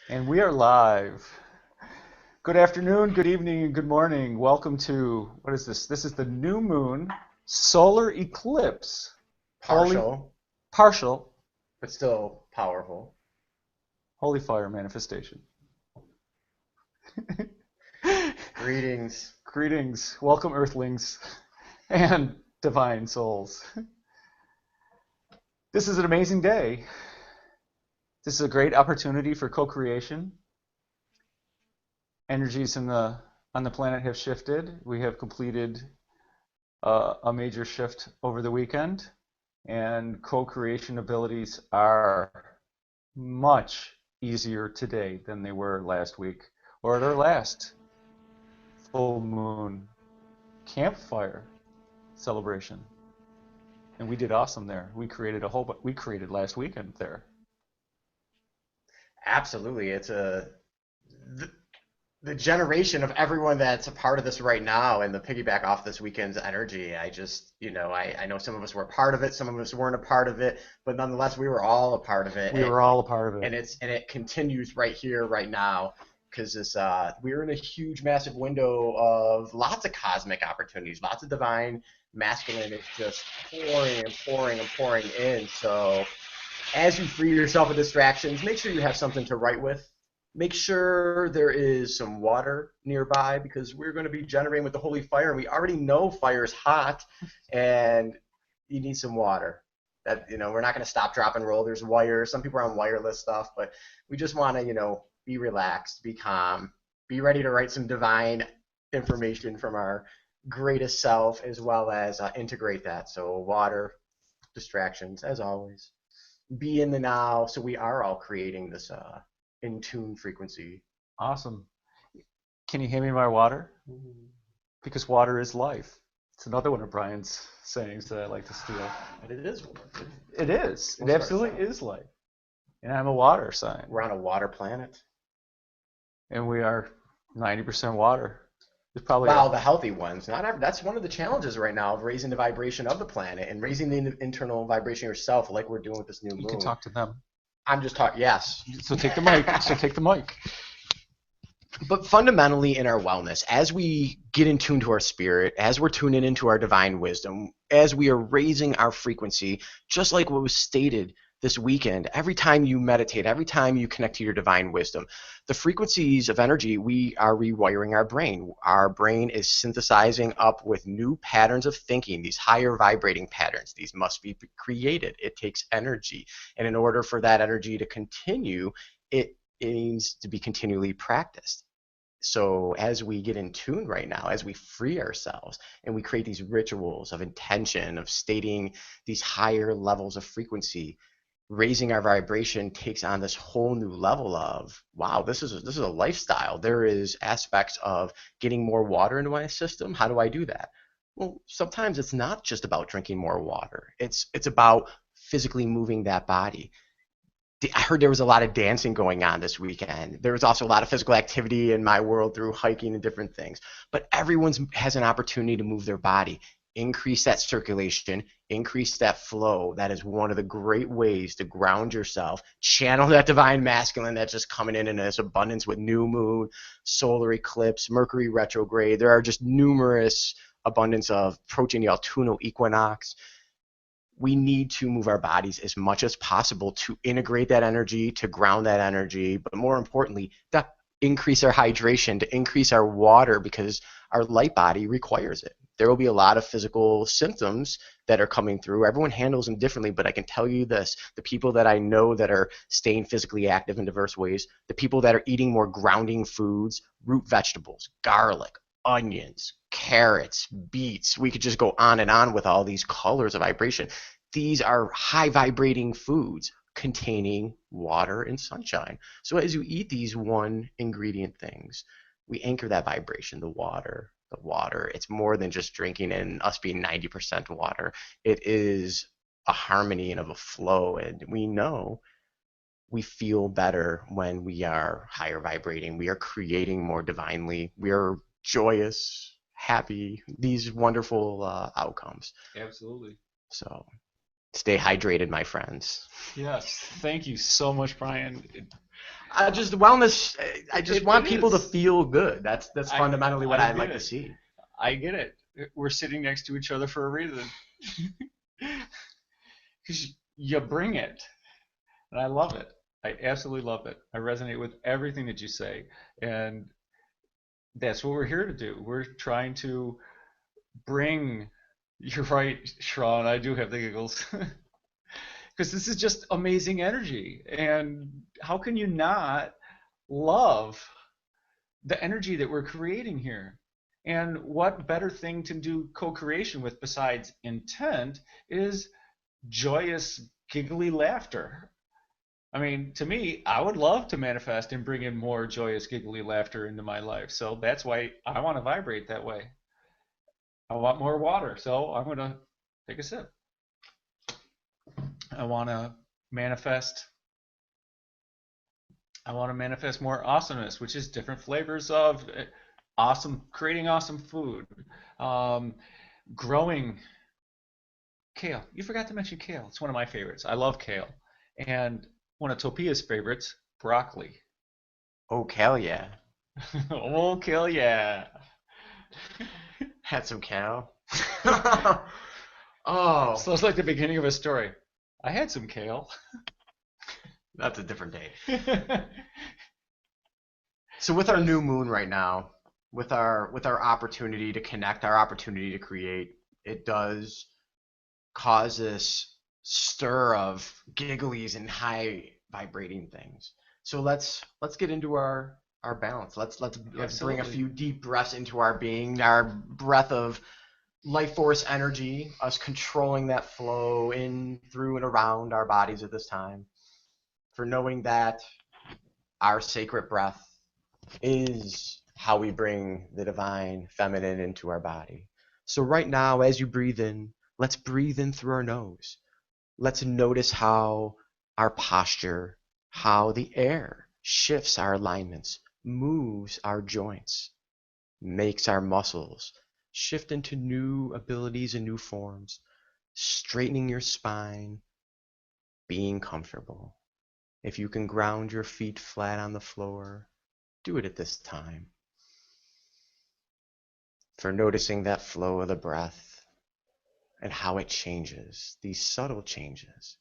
And we are live. Good afternoon, good evening, and good morning. Welcome to, what is this? This is the new moon solar eclipse. Holy, Partial, partial, but still powerful. holy fire manifestation. Greetings. Greetings, welcome earthlings and divine souls. This is an amazing day. This is a great opportunity for co-creation. Energies on the planet have shifted. We have completed a major shift over the weekend, and co-creation abilities are much easier today than they were last week or at our last full moon campfire celebration. And we did awesome there. We created last weekend there. Absolutely. The, the generation of everyone that's a part of this right now and the piggyback off this weekend's energy. I know some of us were a part of it, some of us weren't a part of it, but nonetheless, we were all a part of it. We were all a part of it. And it continues right here, right now. Because we're in a huge, massive window of lots of cosmic opportunities, lots of divine masculine is just pouring and pouring and pouring in. So as you free yourself of distractions, make sure you have something to write with. Make sure there is some water nearby because we're going to be generating with the holy fire. We already know fire is hot, and you need some water. We're not going to stop, drop, and roll. There's wires. Some people are on wireless stuff, but we just want to, be relaxed, be calm, be ready to write some divine information from our greatest self, as well as integrate that. So water, distractions, as always. Be in the now, so we are all creating this in tune frequency. Awesome. Can you hand me my water? Because water is life. It's another one of Brian's sayings that I like to steal. And it is. It is. It absolutely is life. And I'm a water sign. We're on a water planet. And we are 90% water. There's probably Wow, the healthy ones. That's one of the challenges right now of raising the vibration of the planet and raising the internal vibration of yourself, like we're doing with this new moon. You can talk to them. I'm just talking. Yes. So take the mic. Take the mic. But fundamentally in our wellness, as we get in tune to our spirit, as we're tuning into our divine wisdom, as we are raising our frequency, just like what was stated this weekend, every time you meditate, every time you connect to your divine wisdom, the frequencies of energy, we are rewiring our brain. Our brain is synthesizing up with new patterns of thinking, these higher vibrating patterns. These must be created. It takes energy. And in order for that energy to continue, it needs to be continually practiced. So as we get in tune right now, as we free ourselves and we create these rituals of intention, of stating these higher levels of frequency, raising our vibration takes on this whole new level of, wow, this is a lifestyle. There is aspects of getting more water into my system. How do I do that? Well, sometimes it's not just about drinking more water. It's about physically moving that body. I heard there was a lot of dancing going on this weekend. There was also a lot of physical activity in my world through hiking and different things. But everyone has an opportunity to move their body, increase that circulation, increase that flow. That is one of the great ways to ground yourself, channel that divine masculine that's just coming in this abundance with new moon, solar eclipse, Mercury retrograde. There are just numerous abundance of approaching the autumnal equinox. We need to move our bodies as much as possible to integrate that energy, to ground that energy, but more importantly, to increase our hydration, to increase our water, because our light body requires it. There will be a lot of physical symptoms that are coming through. Everyone handles them differently, but I can tell you this, the people that I know that are staying physically active in diverse ways, the people that are eating more grounding foods, root vegetables, garlic, onions, carrots, beets. We could just go on and on with all these colors of vibration. These are high vibrating foods containing water and sunshine. So as you eat these one ingredient things, we anchor that vibration, the water. It's more than just drinking and us being 90% water. It is a harmony and of a flow. And we know we feel better when we are higher vibrating. We are creating more divinely. We are joyous, happy, these wonderful outcomes. Absolutely. So stay hydrated, my friends. Yes. Thank you so much, Brian. I just wellness. I just want It people to is. feel good. That's I fundamentally what I I'd get like to it. see. I get it. We're sitting next to each other for a reason. Because you bring it, and I love it. I absolutely love it. I resonate with everything that you say, and that's what we're here to do. We're trying to bring. You're right, Sean. I do have the giggles. Because this is just amazing energy. And how can you not love the energy that we're creating here? And what better thing to do co-creation with besides intent is joyous, giggly laughter. I mean, to me, I would love to manifest and bring in more joyous, giggly laughter into my life. So that's why I want to vibrate that way. I want more water, so I'm going to take a sip. I want to manifest I want to manifest more awesomeness, which is different flavors of awesome, creating awesome food, um, growing kale. You forgot to mention kale. It's one of my favorites. I love kale. And one of Topia's favorites, broccoli. Oh, hell yeah. Oh, kale, yeah. Had some cow. Oh, So it's like the beginning of a story. I had some kale. that's a different day. So with our new moon right now, with our opportunity to connect, our opportunity to create, it does cause this stir of gigglies and high vibrating things. So let's get into our balance. Let's bring a Absolutely. few deep breaths into our being, our breath of life force energy, us controlling that flow in, through, and around our bodies at this time. For knowing that our sacred breath is how we bring the divine feminine into our body. So right now, as you breathe in, let's breathe in through our nose. Let's notice how our posture, how the air shifts our alignments, moves our joints, makes our muscles shift into new abilities and new forms, straightening your spine, being comfortable. If you can ground your feet flat on the floor, do it at this time. For noticing that flow of the breath and how it changes, these subtle changes.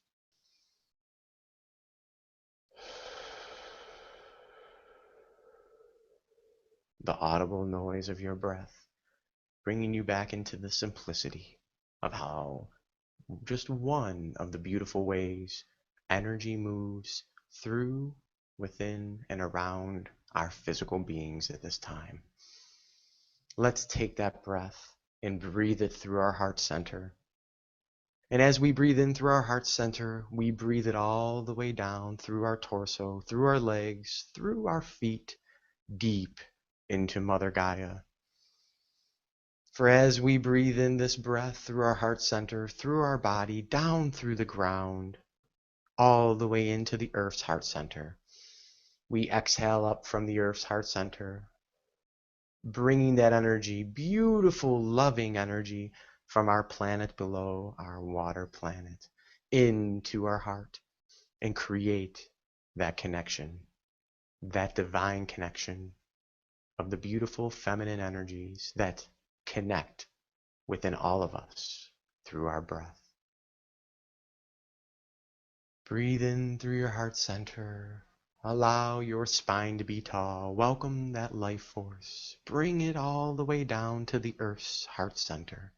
The audible noise of your breath, bringing you back into the simplicity of how just one of the beautiful ways energy moves through, within, and around our physical beings at this time. Let's take that breath and breathe it through our heart center. And as we breathe in through our heart center, we breathe it all the way down through our torso, through our legs, through our feet, deep into Mother Gaia. For as we breathe in this breath through our heart center, through our body, down through the ground, all the way into the Earth's heart center, we exhale up from the Earth's heart center, bringing that energy, beautiful, loving energy, from our planet below, our water planet, into our heart, and create that connection, that divine connection of the beautiful feminine energies that connect within all of us through our breath. Breathe in through your heart center. Allow your spine to be tall. Welcome that life force. Bring it all the way down to the Earth's heart center.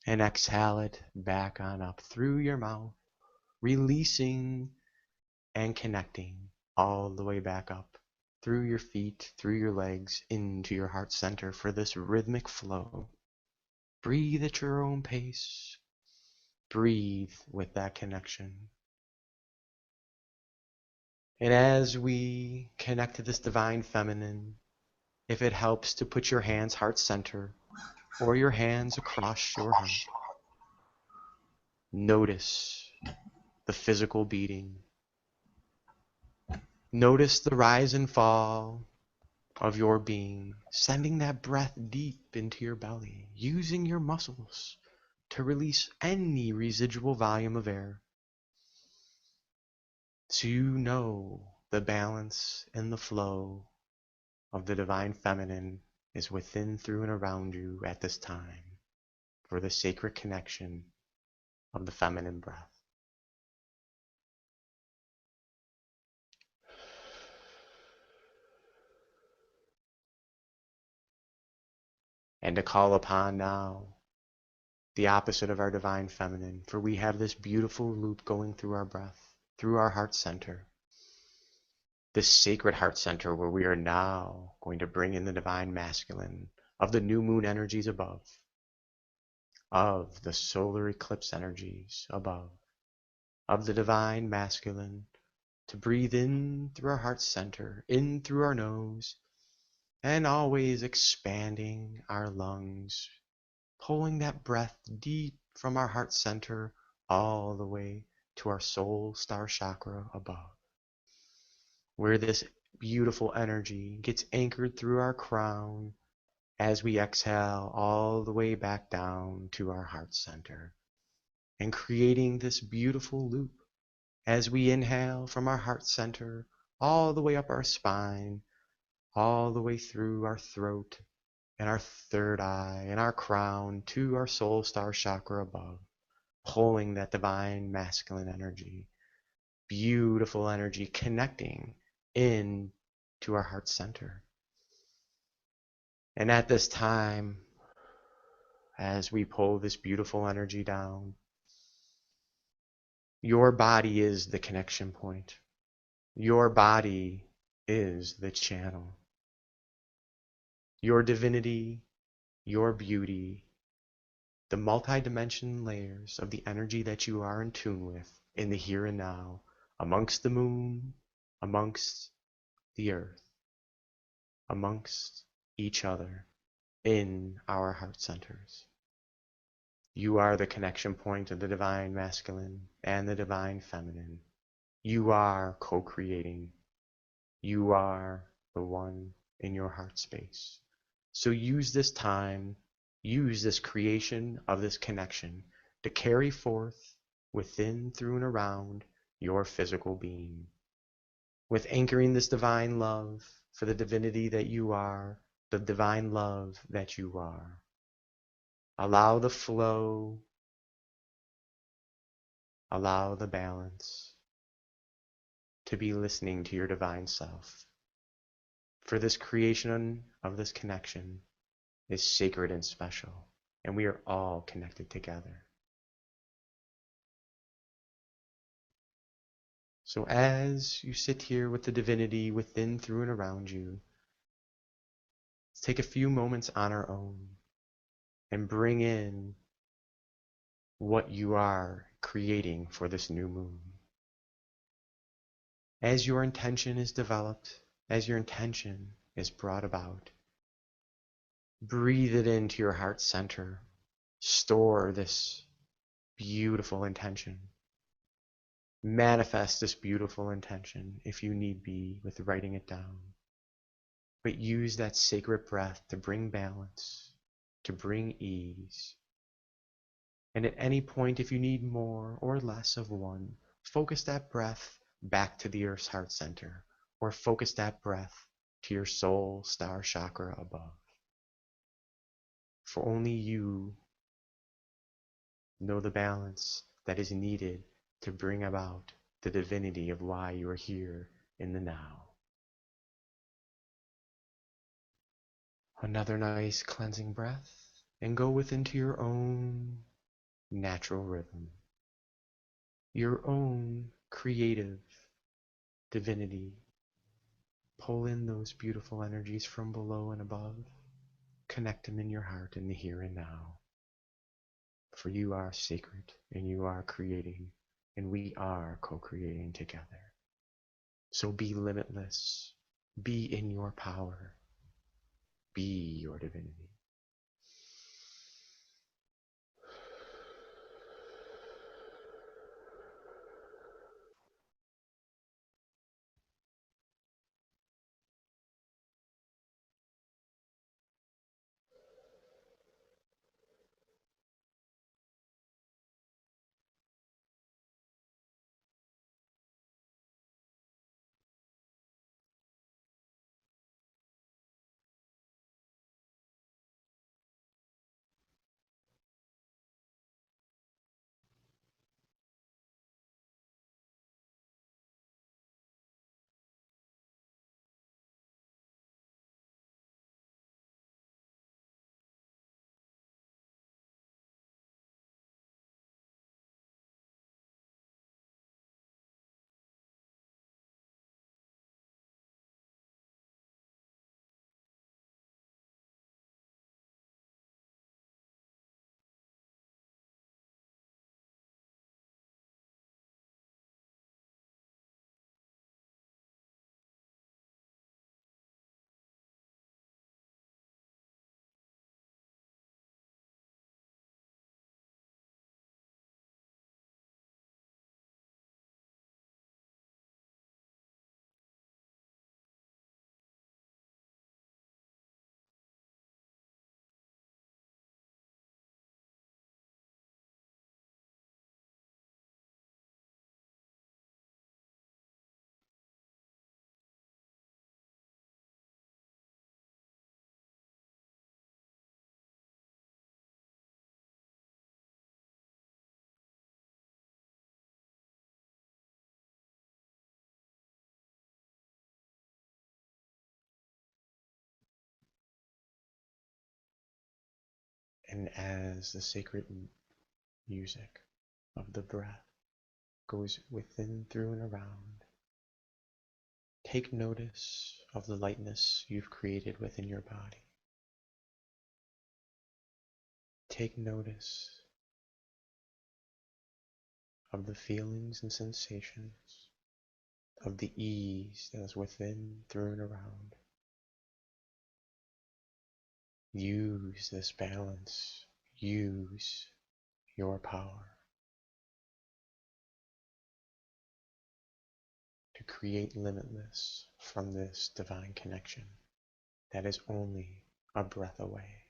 And exhale it back on up through your mouth, releasing and connecting all the way back up through your feet, through your legs, into your heart center for this rhythmic flow. Breathe at your own pace. Breathe with that connection. And as we connect to this divine feminine, if it helps to put your hands heart center or your hands across your heart, notice the physical beating. Notice the rise and fall of your being, sending that breath deep into your belly, using your muscles to release any residual volume of air. So you know the balance and the flow of the divine feminine is within, through, and around you at this time for the sacred connection of the feminine breath. And to call upon now the opposite of our divine feminine, for we have this beautiful loop going through our breath, through our heart center, this sacred heart center where we are now going to bring in the divine masculine of the new moon energies above, of the solar eclipse energies above, of the divine masculine, to breathe in through our heart center, in through our nose, and always expanding our lungs, pulling that breath deep from our heart center all the way to our soul star chakra above, where this beautiful energy gets anchored through our crown as we exhale all the way back down to our heart center, and creating this beautiful loop as we inhale from our heart center all the way up our spine, all the way through our throat and our third eye and our crown to our soul star chakra above, pulling that divine masculine energy, beautiful energy, connecting in to our heart center. And at this time, as we pull this beautiful energy down, your body is the connection point. Your body is the channel. Your divinity, your beauty, the multi-dimension layers of the energy that you are in tune with in the here and now, amongst the moon, amongst the earth, amongst each other, in our heart centers. You are the connection point of the divine masculine and the divine feminine. You are co-creating. You are the one in your heart space. So use this time, use this creation of this connection to carry forth within, through, and around your physical being, with anchoring this divine love for the divinity that you are, the divine love that you are. Allow the flow, allow the balance to be listening to your divine self. For this creation of this connection is sacred and special, and we are all connected together. So as you sit here with the divinity within, through, and around you, let's take a few moments on our own and bring in what you are creating for this new moon. As your intention is developed, as your intention is brought about, breathe it into your heart center. Store this beautiful intention. Manifest this beautiful intention if you need be with writing it down. But use that sacred breath to bring balance, to bring ease. And at any point, if you need more or less of one, focus that breath back to the Earth's heart center, or focus that breath to your soul star chakra above. For only you know the balance that is needed to bring about the divinity of why you are here in the now. Another nice cleansing breath, and go within to your own natural rhythm, your own creative divinity. Pull in those beautiful energies from below and above. Connect them in your heart in the here and now. For you are sacred, and you are creating, and we are co-creating together. So be limitless. Be in your power. Be your divinity. And as the sacred music of the breath goes within, through, and around, take notice of the lightness you've created within your body. Take notice of the feelings and sensations, of the ease that is within, through, and around. Use this balance. Use your power to create limitless from this divine connection that is only a breath away.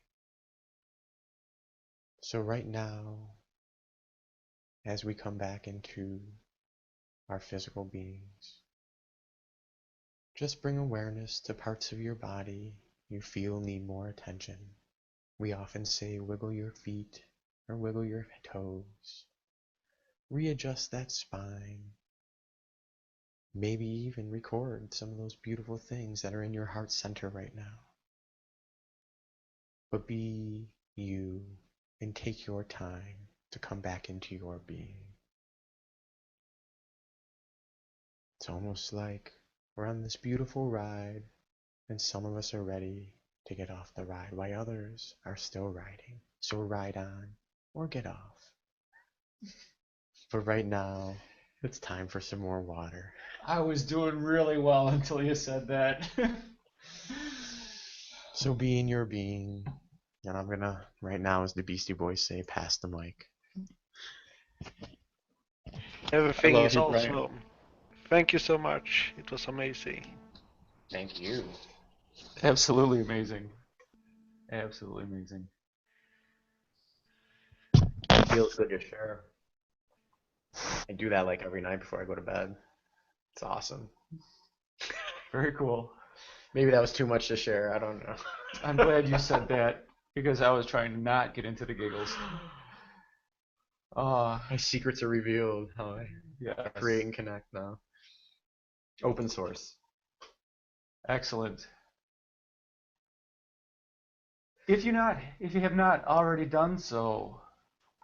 So right now, as we come back into our physical beings, just bring awareness to parts of your body you feel need more attention. We often say wiggle your feet or wiggle your toes. Readjust that spine. Maybe even record some of those beautiful things that are in your heart center right now. But be you and take your time to come back into your being. It's almost like we're on this beautiful ride, and some of us are ready to get off the ride while others are still riding. So ride on or get off. But right now, it's time for some more water. I was doing really well until you said that. So be in your being. And I'm gonna, right now, as the Beastie Boys say, pass the mic. Everything love is you, awesome. Brian. Thank you so much. It was amazing. Thank you. Absolutely amazing. Absolutely amazing. It feels good to share. I do that like every night before I go to bed. It's awesome. Very cool. Maybe that was too much to share. I don't know. I'm glad you said that because I was trying to not get into the giggles. My secrets are revealed. How I Yes. create and connect now. Open source. Excellent. If you have not already done so,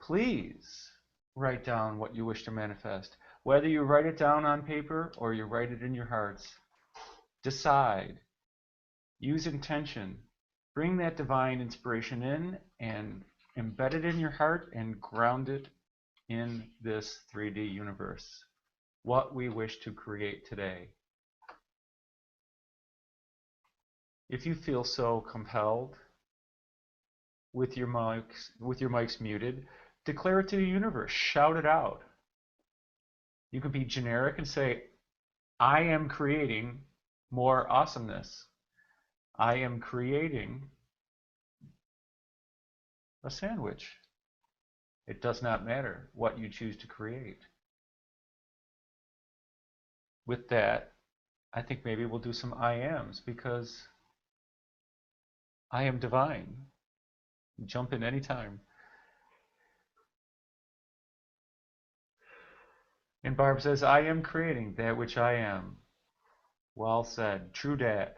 please write down what you wish to manifest. Whether you write it down on paper or you write it in your hearts, decide. Use intention. Bring that divine inspiration in and embed it in your heart and ground it in this 3D universe. What we wish to create today. If you feel so compelled, with your mics muted, declare it to the universe. Shout it out. You could be generic and say, I am creating more awesomeness. I am creating a sandwich. It does not matter what you choose to create. With that, I think maybe we'll do some I ams because I am divine. Jump in anytime. And Barb says, I am creating that which I am. Well said. True dat.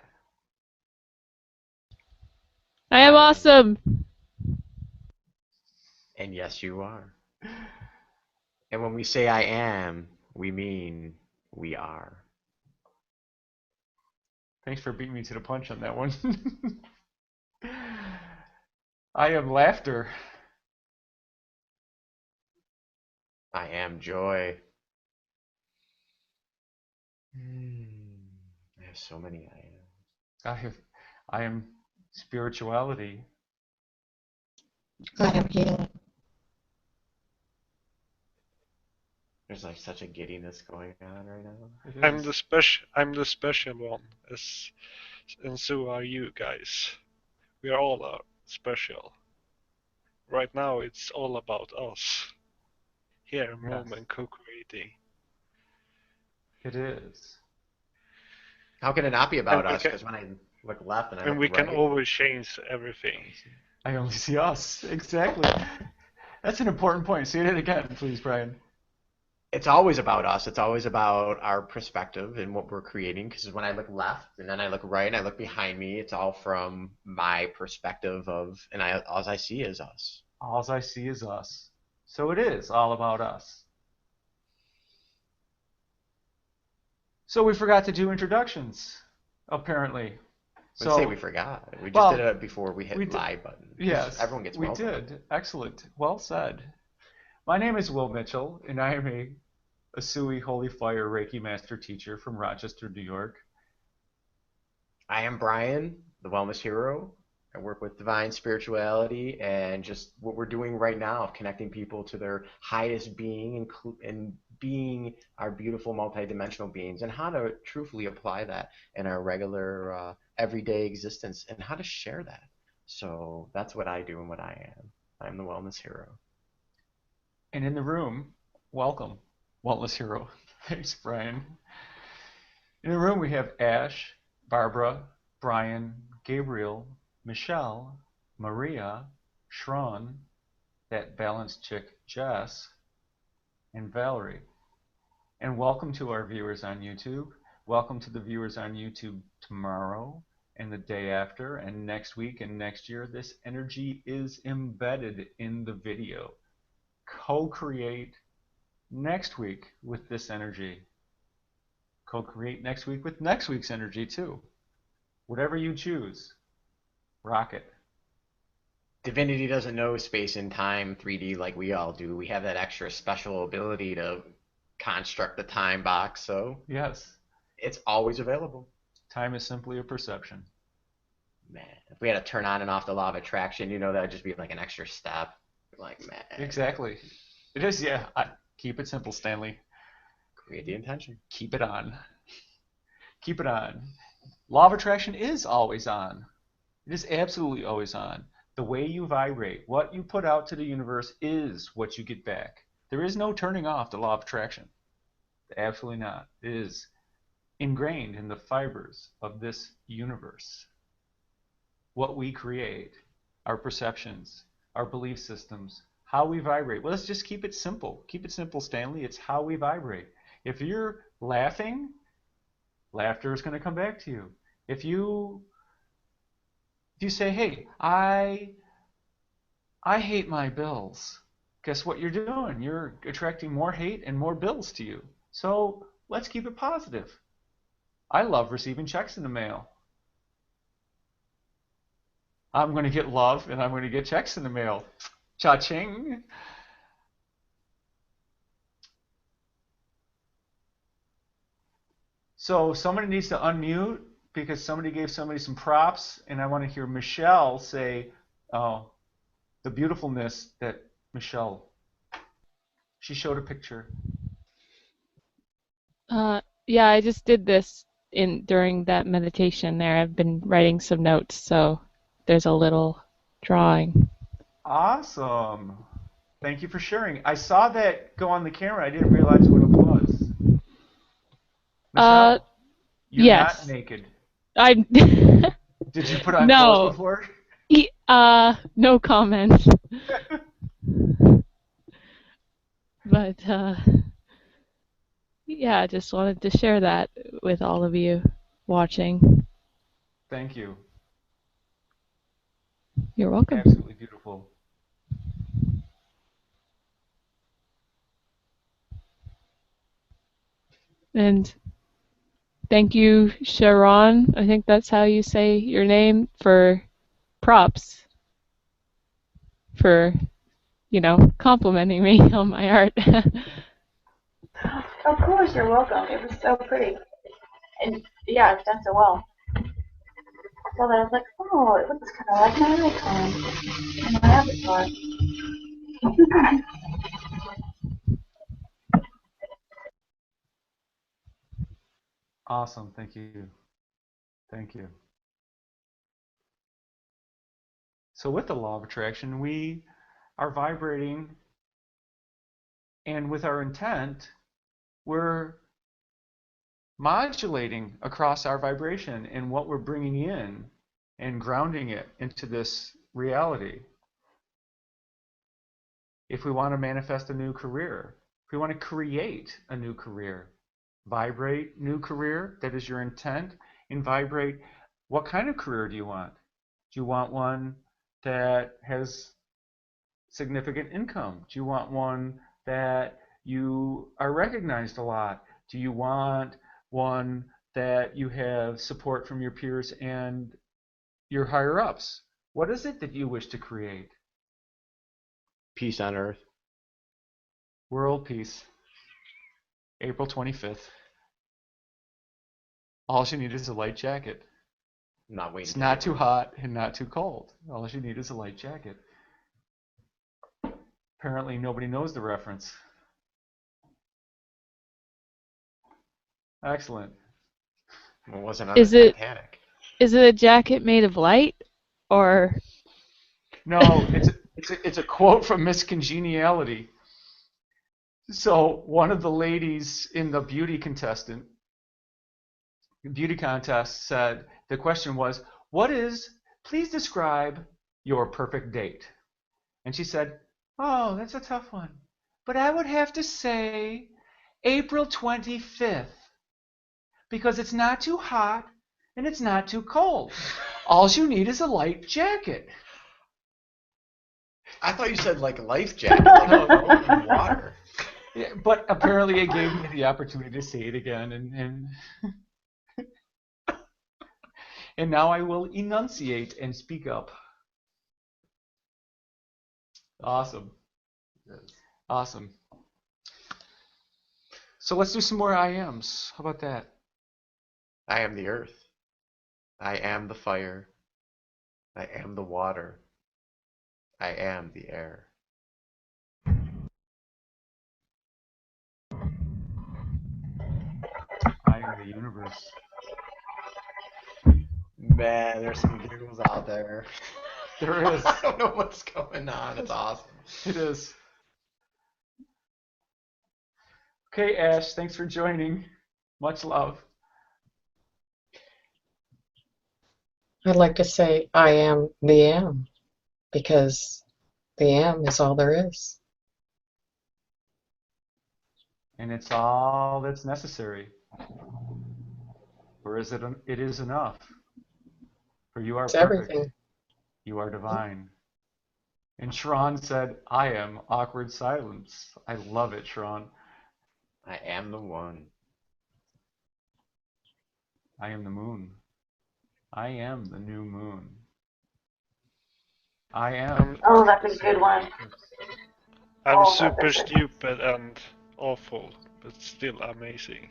I am awesome. And yes, you are. And when we say I am, we mean we are. Thanks for beating me to the punch on that one. I am laughter. I am joy. I have so many I am. I am spirituality. I am healing. There's like such a giddiness going on right now. I'm the special one, and so are you guys. We are all special. Right now, it's all about us. Here, moment, co-creating. It is. How can it not be about And we us? can- Because when I look left and I And look we right, can always change everything. I only see us. Exactly. That's an important point. Say that again, please, Brian. It's always about us. It's always about our perspective and what we're creating. Because when I look left and then I look right and I look behind me, it's all from my perspective of, and all I see is us. All I see is us. So it is all about us. So we forgot to do introductions, apparently. I would say we forgot. We just did it before we hit live button. Yes, everyone gets welcome. We did. Excellent. Well said. My name is Will Mitchell, and I am a Asui Holy Fire Reiki Master Teacher from Rochester, New York. I am Brian, the Wellness Hero. I work with divine spirituality and just what we're doing right now of connecting people to their highest being and being our beautiful multidimensional beings and how to truthfully apply that in our regular everyday existence and how to share that. So that's what I do and what I am. I'm the Wellness Hero. And in the room, welcome, Wellness Hero. Thanks, Brian. In the room we have Ash, Barbara, Brian, Gabriel, Michelle, Maria, Shron, that balanced chick Jess, and Valerie. And welcome to our viewers on YouTube. Welcome to the viewers on YouTube tomorrow and the day after and next week and next year. This energy is embedded in the video. Co-create next week with this energy. Co-create next week with next week's energy too. Whatever you choose. Rock it. Divinity doesn't know space and time 3D like we all do. We have that extra special ability to construct the time box, so yes, it's always available. Time is simply a perception. Man, if we had to turn on and off the law of attraction, you know, that would just be like an extra step. Like, man. Exactly. It is, yeah. Keep it simple, Stanley. Create the intention. Keep it on. Keep it on. Law of attraction is always on. It is absolutely always on. The way you vibrate, what you put out to the universe is what you get back. There is no turning off the law of attraction. Absolutely not. It is ingrained in the fibers of this universe. What we create, our perceptions, our belief systems, how we vibrate. Well, let's just keep it simple. Keep it simple, Stanley. It's how we vibrate. If you're laughing, laughter is going to come back to you. If you say, hey, I hate my bills, guess what you're doing? You're attracting more hate and more bills to you. So let's keep it positive. I love receiving checks in the mail. I'm going to get love and I'm going to get checks in the mail. Cha-ching. So somebody needs to unmute because somebody gave somebody some props, and I want to hear Michelle say the beautifulness that Michelle, she showed a picture. Yeah, I just did this during that meditation there. I've been writing some notes, so there's a little drawing. Awesome. Thank you for sharing. I saw that go on the camera. I didn't realize what it was. Michelle, you're yes. not naked. I'm. Did you put on clothes before? No comment. But yeah, I just wanted to share that with all of you watching. Thank you. You're welcome. Absolutely beautiful. And thank you, Sharon. I think that's how you say your name, for props. For, complimenting me on my art. Of course, you're welcome. It was so pretty. And yeah, it's done so well. So then I was like, oh, it looks kind of like my icon and my avatar. Awesome. Thank you. Thank you. So with the law of attraction, we are vibrating, and with our intent, we're modulating across our vibration and what we're bringing in and grounding it into this reality. If we want to manifest a new career, we want to create a new career, vibrate new career, that is your intent, and vibrate, what kind of career do you want? Do you want one that has significant income? Do you want one that you are recognized a lot? Do you want one that you have support from your peers and your higher ups? What is it that you wish to create? Peace on earth. World peace. April 25th. All you need is a light jacket. I'm not waiting. It's not too hot and not too cold. All you need is a light jacket. Apparently nobody knows the reference. Excellent. It wasn't on Is the it- Titanic. Is it a jacket made of light, or No, it's a quote from Miss Congeniality. So one of the ladies in the beauty contest said, the question was, please describe your perfect date. And she said, oh, that's a tough one. But I would have to say April 25th. Because it's not too hot and it's not too cold. All you need is a light jacket. I thought you said like a life jacket, like in water. Yeah, but apparently it gave me the opportunity to say it again, and now I will enunciate and speak up. Awesome. Awesome. So let's do some more I ams. How about that? I am the earth. I am the fire. I am the water. I am the air. I am the universe. Man, there's some giggles out there. There is. I don't know what's going on. It's awesome. It is. Okay, Ash, thanks for joining. Much love. I'd like to say I am the am, because the am is all there is. And it's all that's necessary. Or is it? It is enough. For you are It's perfect. everything. You are divine. And Shran said, I am awkward silence. I love it, Shran. I am the one. I am the moon. I am the new moon. I am. Oh, that's a good one. I'm Oh, super that's it. stupid and awful, but still amazing.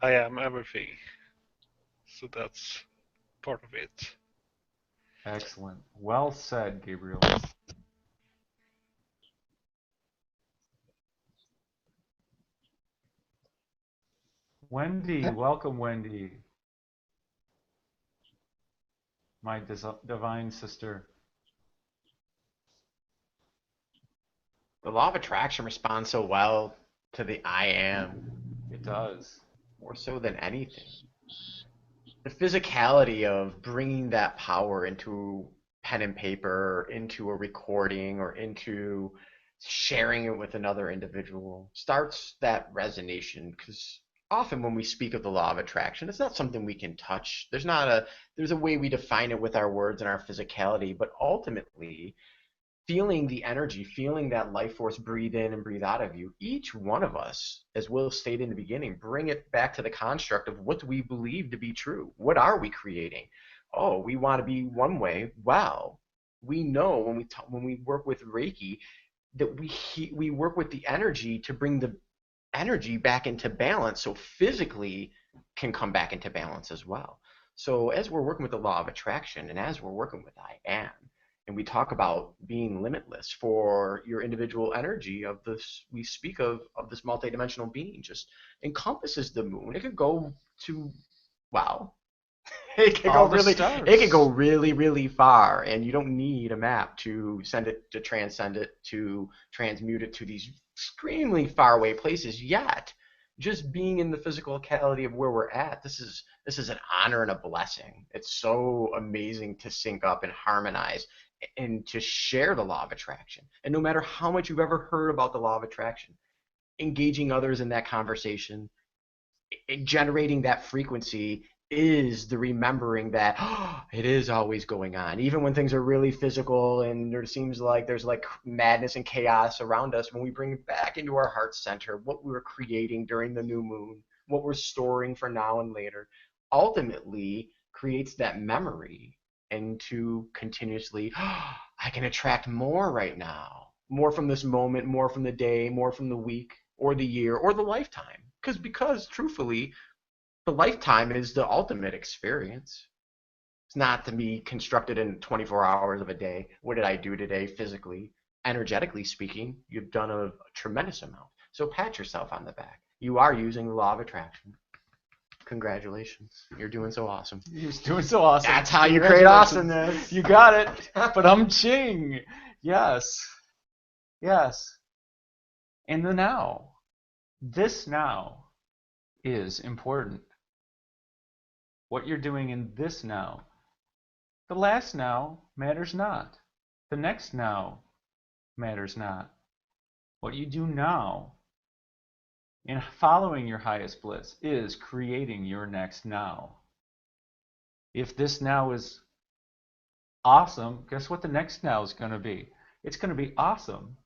I am everything. So that's part of it. Excellent. Well said, Gabriel. Wendy, welcome, Wendy. My divine sister. The law of attraction responds so well to the I am, It does. more so than anything. The physicality of bringing that power into pen and paper, into a recording, or into sharing it with another individual starts that resonation, because often when we speak of the law of attraction, it's not something we can touch. There's a way we define it with our words and our physicality, but ultimately feeling the energy, feeling that life force breathe in and breathe out of you, each one of us, as Will stated in the beginning, bring it back to the construct of what do we believe to be true? What are we creating? Oh, we want to be one way. Well, we know when we work with Reiki that we work with the energy to bring the energy back into balance, so physically can come back into balance as well. So as we're working with the law of attraction, and as we're working with I am, and we talk about being limitless for your individual energy of this, we speak of this multidimensional being, just encompasses the moon. It could go to, wow, it could All go the really, stars. it could go really, really far, and you don't need a map to send it, to transcend it, to transmute it to these extremely far away places. Yet, just being in the physicality of where we're at, this is an honor and a blessing. It's so amazing to sync up and harmonize and to share the law of attraction. And no matter how much you've ever heard about the law of attraction, engaging others in that conversation, generating that frequency is the remembering that it is always going on. Even when things are really physical and there seems like there's like madness and chaos around us, when we bring it back into our heart center, what we were creating during the new moon, what we're storing for now and later, ultimately creates that memory, and to continuously, I can attract more right now, more from this moment, more from the day, more from the week or the year or the lifetime. Because truthfully, the lifetime is the ultimate experience. It's not to be constructed in 24 hours of a day. What did I do today physically? Energetically speaking, you've done a tremendous amount. So pat yourself on the back. You are using the law of attraction. Congratulations. You're doing so awesome. You're doing so awesome. That's how you create awesomeness. You got it. But I'm ching. Yes. Yes. And the now. This now is important. What you're doing in this now. The last now matters not. The next now matters not. What you do now in following your highest bliss is creating your next now. If this now is awesome, guess what the next now is going to be? It's going to be awesome.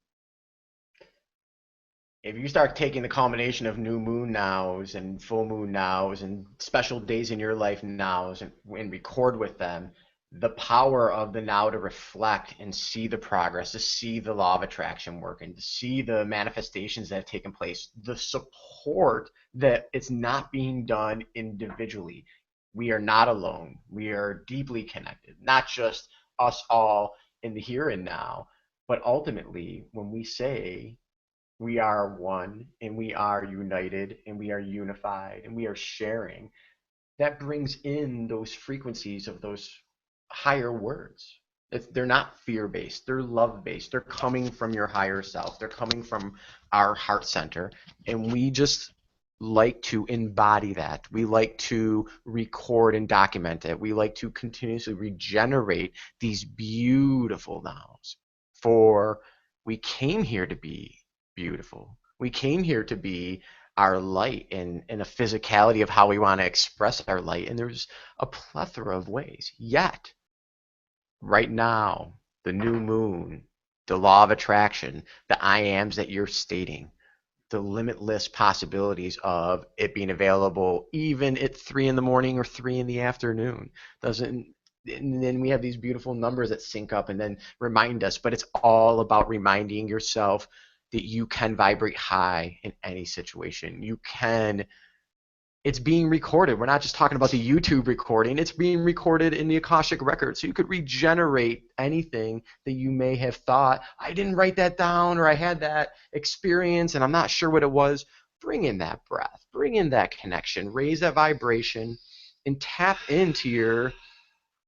If you start taking the combination of new moon nows and full moon nows and special days in your life nows and record with them, the power of the now to reflect and see the progress, to see the law of attraction working, to see the manifestations that have taken place, the support that it's not being done individually. We are not alone. We are deeply connected, not just us all in the here and now, but ultimately when we say we are one and we are united and we are unified and we are sharing, that brings in those frequencies of those higher words. They're not fear-based, they're love-based. They're coming from your higher self. They're coming from our heart center. And we just like to embody that. We like to record and document it. We like to continuously regenerate these beautiful nows. For we came here to be beautiful. We came here to be our light in a physicality of how we want to express our light. And there's a plethora of ways. Yet, right now, the new moon, the law of attraction, the I ams that you're stating, the limitless possibilities of it being available even at 3 in the morning or 3 in the afternoon. And then we have these beautiful numbers that sync up and then remind us, but it's all about reminding yourself that you can vibrate high in any situation. You can. It's being recorded. We're not just talking about the YouTube recording. It's being recorded in the Akashic record. So you could regenerate anything that you may have thought, I didn't write that down, or I had that experience and I'm not sure what it was. Bring in that breath. Bring in that connection. Raise that vibration and tap into your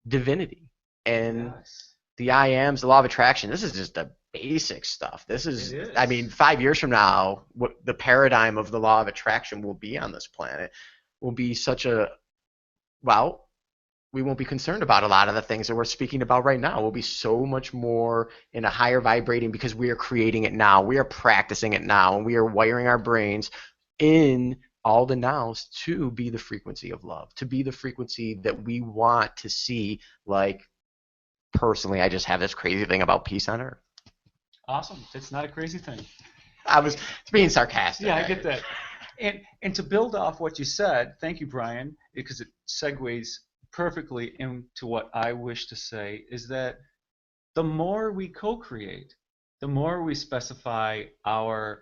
divinity. And Yes. the I ams, the law of attraction, this is just the basic stuff. This is, It is. I mean, 5 years from now, what the paradigm of the law of attraction will be on this planet will be such a, well, we won't be concerned about a lot of the things that we're speaking about right now. We'll be so much more in a higher vibrating because we are creating it now. We are practicing it now. And we are wiring our brains in all the nows to be the frequency of love, to be the frequency that we want to see. Like, personally, I just have this crazy thing about peace on earth. Awesome. It's not a crazy thing. I was being sarcastic. Yeah, I get that. And to build off what you said, thank you, Brian, because it segues perfectly into what I wish to say, is that the more we co-create, the more we specify our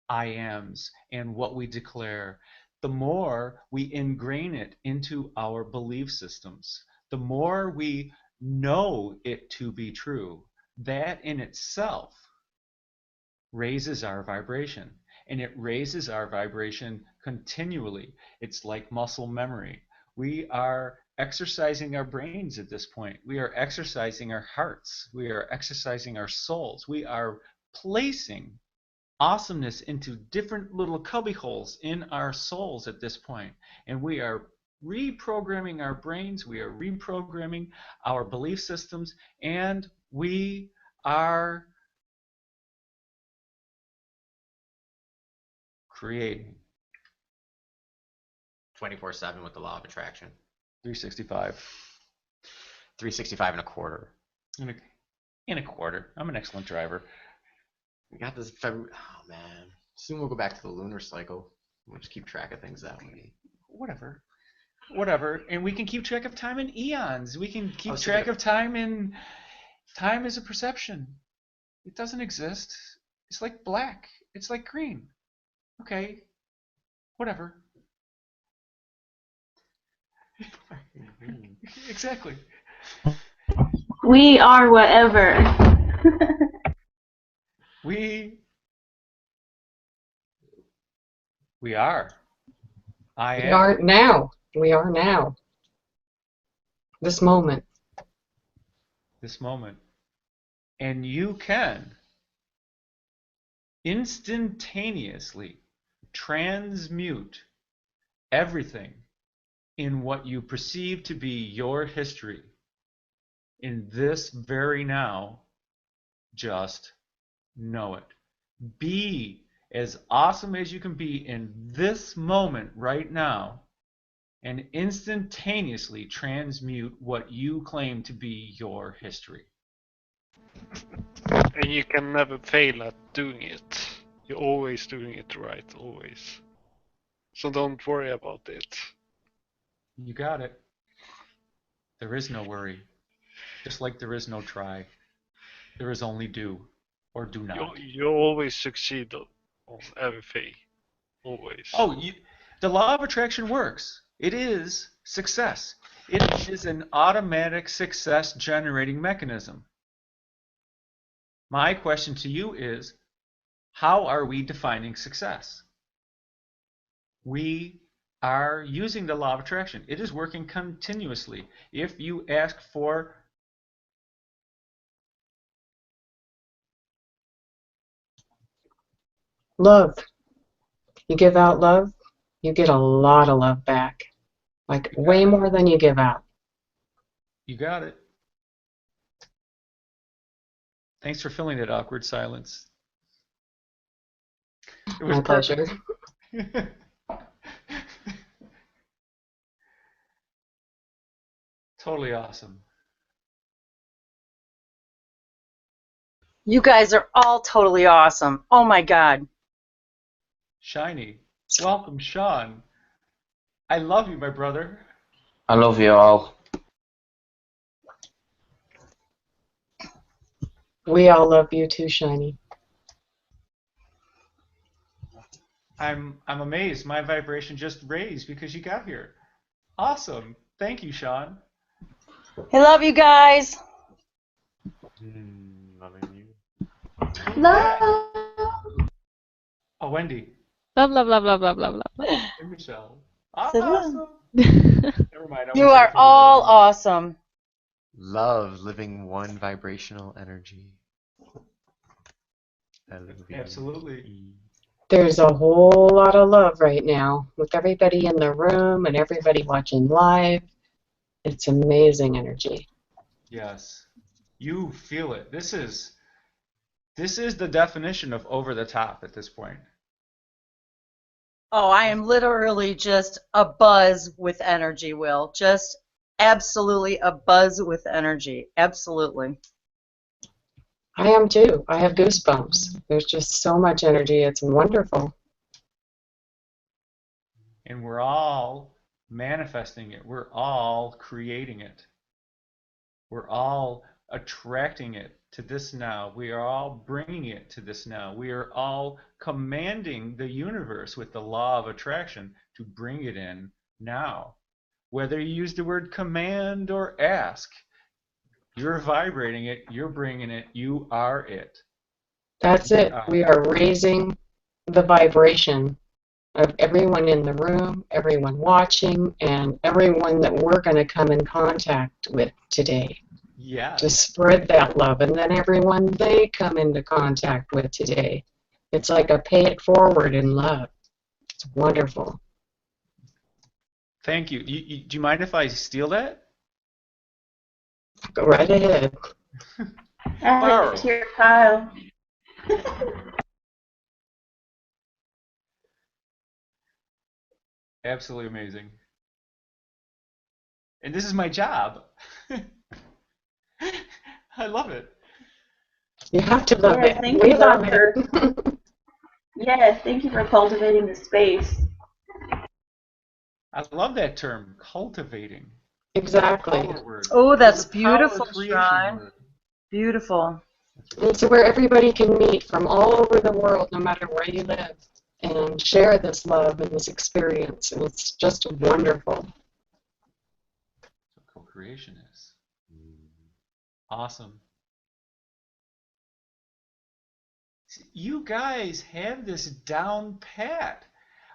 I ams and what we declare, the more we ingrain it into our belief systems, the more we know it to be true. That in itself raises our vibration, and it raises our vibration continually. It's like muscle memory. We are exercising our brains at this point. We are exercising our hearts. We are exercising our souls. We are placing awesomeness into different little cubby holes in our souls at this point. And we are reprogramming our brains, we are reprogramming our belief systems, and we are creating 24/7 with the law of attraction. 365 365 and a quarter. in a quarter. I'm an excellent driver. We got this February. Oh man. Soon we'll go back to the lunar cycle. We'll just keep track of things that way. Whatever. And we can keep track of time in eons. We can keep so track of time in... Time is a perception. It doesn't exist. It's like black. It's like green. Okay. Whatever. Exactly. We are whatever. We are. I We am. are now. We are now. This moment. This moment. And you can instantaneously transmute everything in what you perceive to be your history in this very now. Just know it. Be as awesome as you can be in this moment right now, and instantaneously transmute what you claim to be your history. And you can never fail at doing it. You're always doing it right, always. So don't worry about it. You got it. There is no worry. Just like there is no try. There is only do or do not. You always succeed on everything. Always. Oh, the law of attraction works. It is success. It is an automatic success generating mechanism. My question to you is, how are we defining success? We are using the law of attraction. It is working continuously. If you ask for Love. You give out love, you get a lot of love back. Like way more than you give out. You got it. Thanks for filling that awkward silence. It was My pleasure. perfect. Totally awesome. You guys are all totally awesome. Oh my God. Shiny. Welcome, Sean. I love you, my brother. I love you all. We all love you too, Shiny. I'm amazed. My vibration just raised because you got here. Awesome. Thank you, Sean. I love you guys. Loving you. Love. Oh, Wendy. Love, love, love, love, love, love, love. And Michelle. So Awesome. Never mind. I You won't are say all anything. awesome. Love, living one vibrational energy. Absolutely. There's a whole lot of love right now with everybody in the room and everybody watching live. It's amazing energy. Yes. You feel it. This is the definition of over the top at this point. Oh, I am literally just a buzz with energy, Will. Just absolutely a buzz with energy. Absolutely. I am too. I have goosebumps. There's just so much energy. It's wonderful. And we're all manifesting it. We're all creating it. We're all attracting it to this now. We are all bringing it to this now. We are all commanding the universe with the law of attraction to bring it in now. Whether you use the word command or ask, you're vibrating it, you're bringing it, you are it. That's it. We are raising the vibration of everyone in the room, everyone watching, and everyone that we're going to come in contact with today. Yeah. To spread that love, and then everyone they come into contact with today It's like a pay it forward in love. It's wonderful. Thank you. Do you mind if I steal that? Go right ahead. Add Borrow. it to your pile. Absolutely amazing. And this is my job. I love it. You have to love Yes, it. thank We you love both it. for yes, thank you for cultivating the space. I love that term, cultivating. Exactly. Power word. Oh, that's It's a power beautiful, creation Sean. word. Beautiful. It's where everybody can meet from all over the world, no matter where you live, and share this love and this experience. And it's just wonderful. That's what co-creation is. Awesome. You guys have this down pat.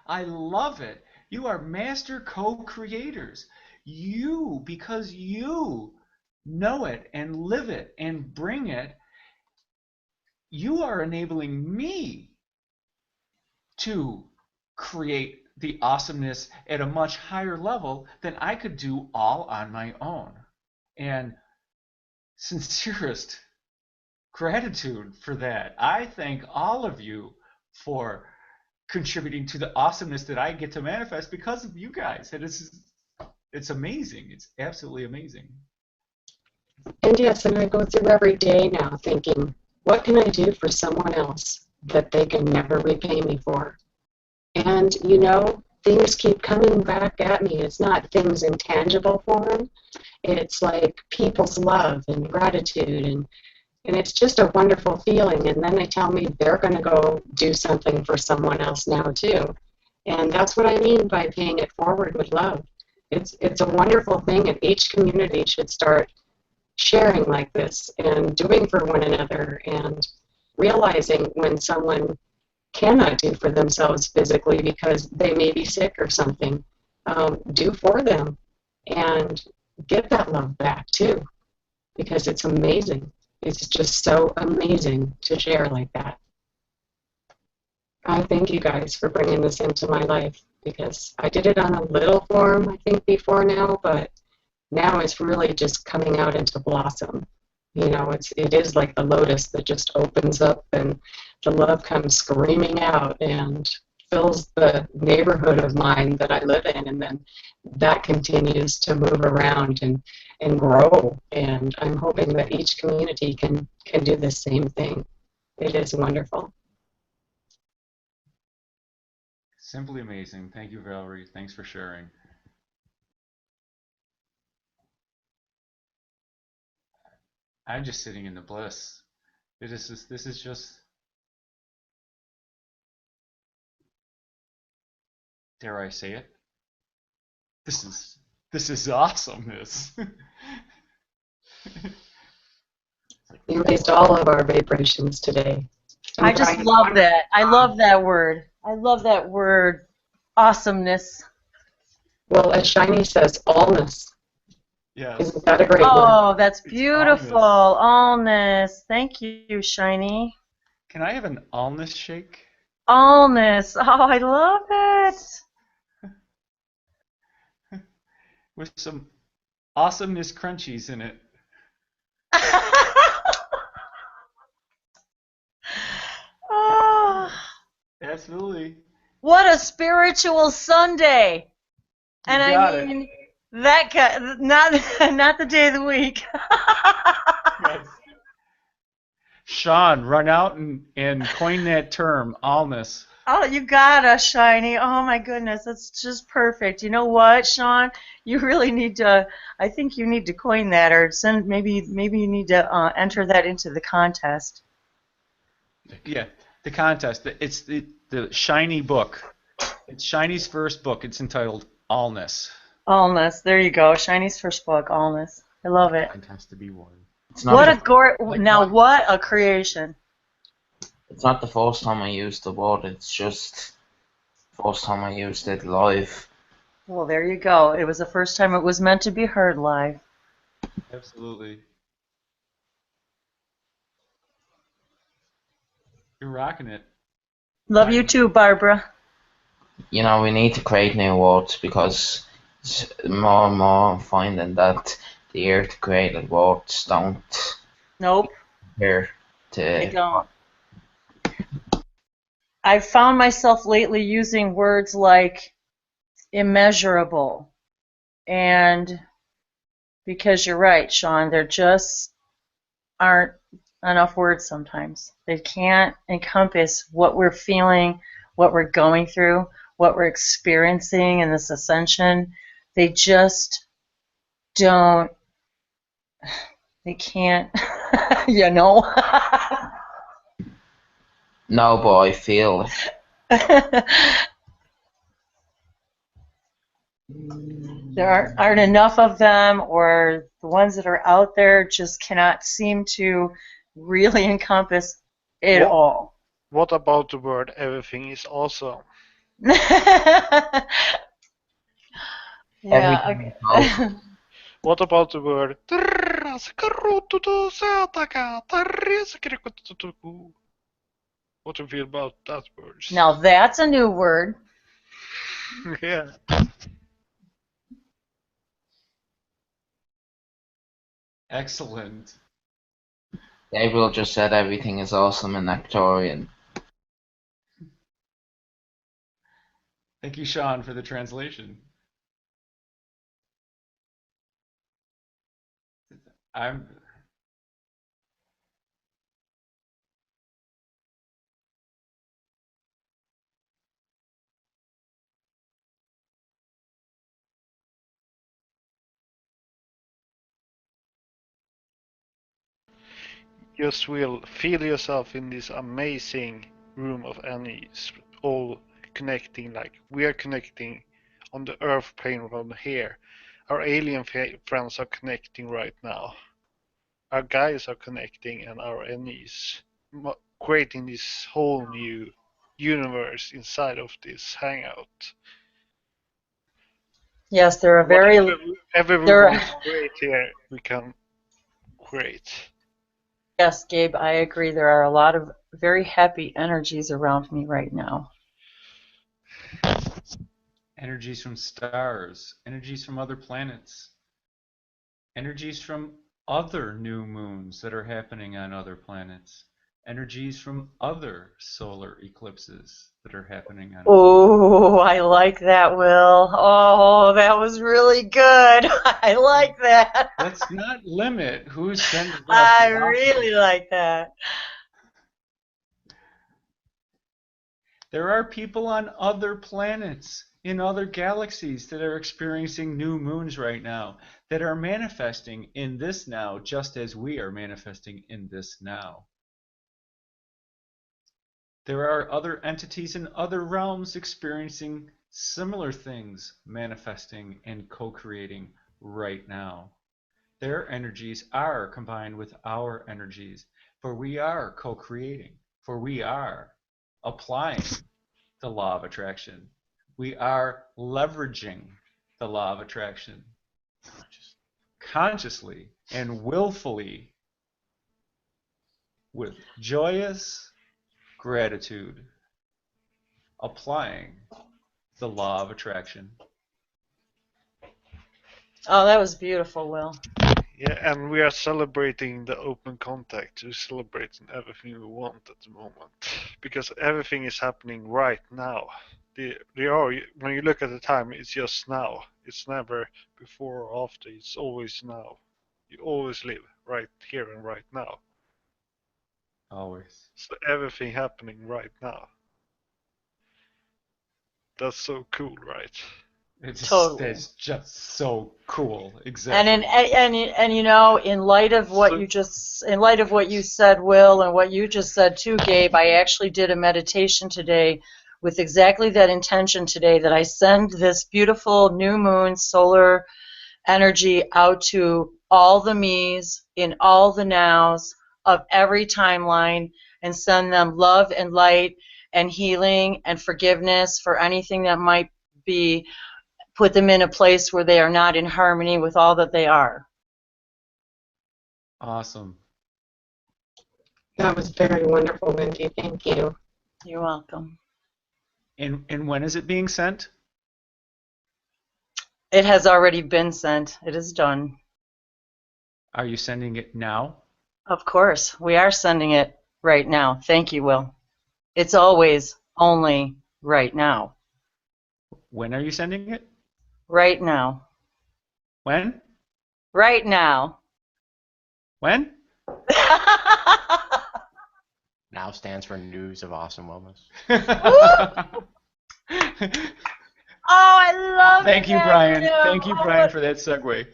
I love it. You are master co-creators. You, because you know it and live it and bring it, you are enabling me to create the awesomeness at a much higher level than I could do all on my own. And sincerest gratitude for that. I thank all of you for contributing to the awesomeness that I get to manifest because of you guys. It's amazing. It's absolutely amazing. And yes, and I go through every day now thinking, what can I do for someone else that they can never repay me for? And, you know, things keep coming back at me. It's not things in tangible form. It's like people's love and gratitude, and it's just a wonderful feeling. And then they tell me they're going to go do something for someone else now too. And that's what I mean by paying it forward with love. It's a wonderful thing, and each community should start sharing like this and doing for one another and realizing when someone cannot do for themselves physically because they may be sick or something, do for them and get that love back too, because it's amazing. It's just so amazing to share like that. I thank you guys for bringing this into my life, because I did it on a little form, I think, before now, but now it's really just coming out into blossom. You know, it is like the lotus that just opens up and the love comes screaming out and fills the neighborhood of mine that I live in, and then that continues to move around and grow. And I'm hoping that each community can do the same thing. It is wonderful. Simply amazing. Thank you, Valerie. Thanks for sharing. I'm just sitting in the bliss. This is just, dare I say it? This is awesomeness. You raised all of our vibrations today. I just love that. I love that word. I love that word. Awesomeness. Well, as Shiny says, allness. Yes. Isn't that a great word? Oh, that's beautiful. Allness. Thank you, Shiny. Can I have an allness shake? Allness. Oh, I love it. With some awesomeness crunchies in it. Oh, Absolutely. what a spiritual Sunday. And You got I mean, that not the day of the week. Yes. Sean, run out and coin that term, allness. Oh, you gotta, Shiny. Oh my goodness, that's just perfect. You know what, Sean? You really need to. I think you need to coin that, or send. Maybe you need to enter that into the contest. Yeah, the contest. It's the Shiny book. It's Shiny's first book. It's entitled Allness. Allness. There you go. Shiny's first book, Allness. I love it. It has to be one. What a creation. It's not the first time I used the word, it's just the first time I used it live. Well, there you go. It was the first time it was meant to be heard live. Absolutely. You're rocking it. Love you too, Barbara. You know, we need to create new words because more and more I'm finding that the Earth created words don't Nope, appear they to. don't. I've found myself lately using words like immeasurable, and because you're right, Sean, there just aren't enough words sometimes. They can't encompass what we're feeling, what we're going through, what we're experiencing in this ascension. They just don't, they can't, you know? No, but I feel it. There aren't enough of them, or the ones that are out there just cannot seem to really encompass it all. What about the word everything is awesome? Yeah. Everything Okay. is awesome. What about the word what do you feel about that word? Now that's a new word. Yeah. Excellent. Gabriel just said everything is awesome in Nectarian. Thank you, Sean, for the translation. I'm Just will feel yourself in this amazing room of energies, all connecting, like we are connecting on the earth plane from here. Our alien friends are connecting right now. Our guys are connecting, and our energies creating this whole new universe inside of this hangout. Yes, there are very. Whatever we there want are, to create here, we can create. yes, Gabe, I agree. There are a lot of very happy energies around me right now. energies from stars, energies from other planets, energies from other new moons that are happening on other planets, energies from other solar eclipses that are happening on. Oh, I like that, Will. Oh, that was really good. I like that. Let's not limit who's sending us. I really like that. There are people on other planets, in other galaxies, that are experiencing new moons right now, that are manifesting in this now, just as we are manifesting in this now. There are other entities in other realms experiencing similar things, manifesting and co-creating right now. Their energies are combined with our energies, for we are co-creating, for we are applying the law of attraction. We are leveraging the law of attraction consciously and willfully with joyous gratitude, applying the law of attraction. Oh, that was beautiful, Will. Yeah, and we are celebrating the open contact. We're celebrating everything we want at the moment. Because everything is happening right now. When you look at the time, it's just now. It's never before or after. It's always now. You always live right here and right now. Always. So everything happening right now. That's so cool, right? Totally. It's just so cool. Exactly. And you know, in light of what you said, Will, and what you just said too, Gabe, I actually did a meditation today with exactly that intention today, that I send this beautiful new moon solar energy out to all the me's in all the nows of every timeline, and send them love and light and healing and forgiveness for anything that might be, put them in a place where they are not in harmony with all that they are. Awesome. That was very wonderful, Wendy. Thank you. You're welcome. And when is it being sent? It has already been sent. It is done. Are you sending it now? Of course, we are sending it right now. Thank you, Will. It's always only right now. When are you sending it? Right now. When? Right now. When? Now stands for News of Awesome Wellness. Oh, I love Thank you, that Brian. acronym. Thank you, Brian, for that segue.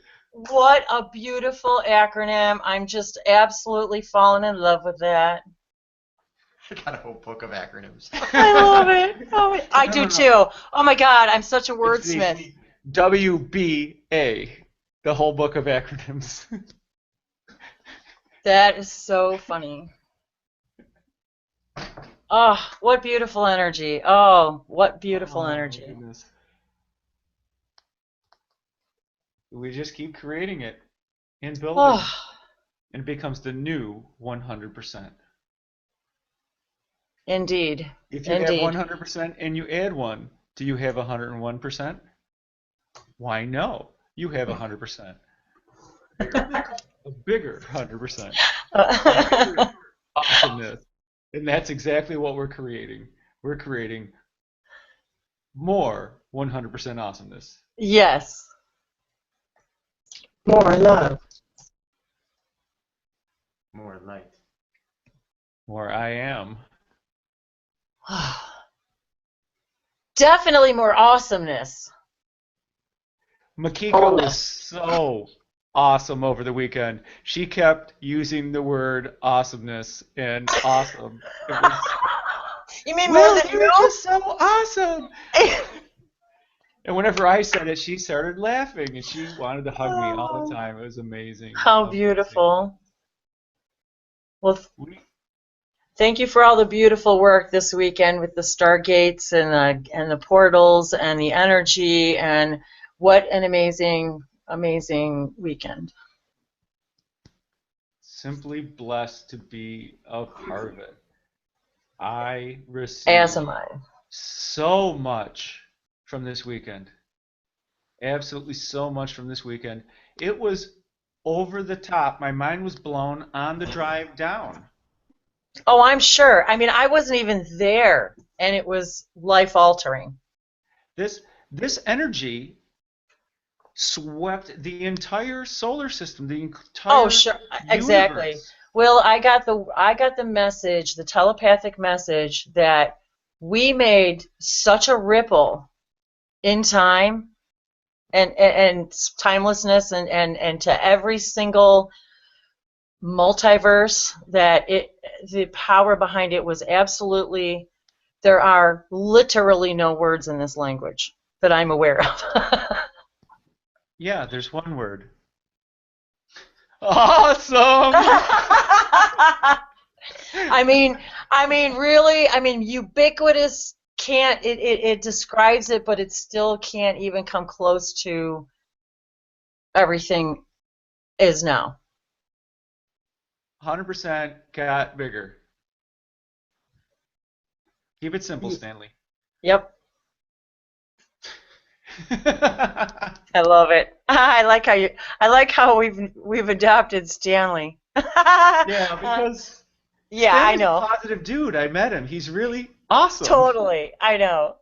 What a beautiful acronym. I'm just absolutely falling in love with that. I got a whole book of acronyms. I love it. Oh, I do too. Oh my God, I'm such a wordsmith. WBA, the whole book of acronyms. That is so funny. Oh, what beautiful energy. Oh, what beautiful energy. Goodness. We just keep creating it and building. Oh, And it becomes the new 100%. indeed. If you Indeed. have 100% and you add 1, do you have 101%? Why no? You have 100%. A bigger 100%. Awesomeness. And that's exactly what we're creating. We're creating more 100% awesomeness. Yes. More love. More light. More I am. Definitely more awesomeness. Makiko was so awesome over the weekend. She kept using the word awesomeness and awesome. It was, You mean well, more than you were you? just so awesome. And whenever I said it, she started laughing and she wanted to hug me all the time. It was amazing. How beautiful. Well, thank you for all the beautiful work this weekend with the stargates and the portals and the energy, and what an amazing, amazing weekend. Simply blessed to be a part of it. I received As am I. so much from this weekend. Absolutely so much from this weekend. It was over the top. My mind was blown on the drive down. Oh, I'm sure. I mean, I wasn't even there, and it was life-altering. This energy swept the entire solar system, the entire Oh, sure, exactly. universe. Well, I got the message, the telepathic message that we made such a ripple in time and timelessness and to every single multiverse that the power behind it was absolutely. There are literally no words in this language that I'm aware of. Yeah, there's one word. Awesome! I mean, really, ubiquitous can't, it describes it, but it still can't even come close to everything is now. 100% got bigger. Keep it simple, Stanley. Yep. I love it. I like how we've adopted Stanley. Yeah, because yeah, Stanley's I know. a positive dude. I met him. He's really awesome. Totally, I know.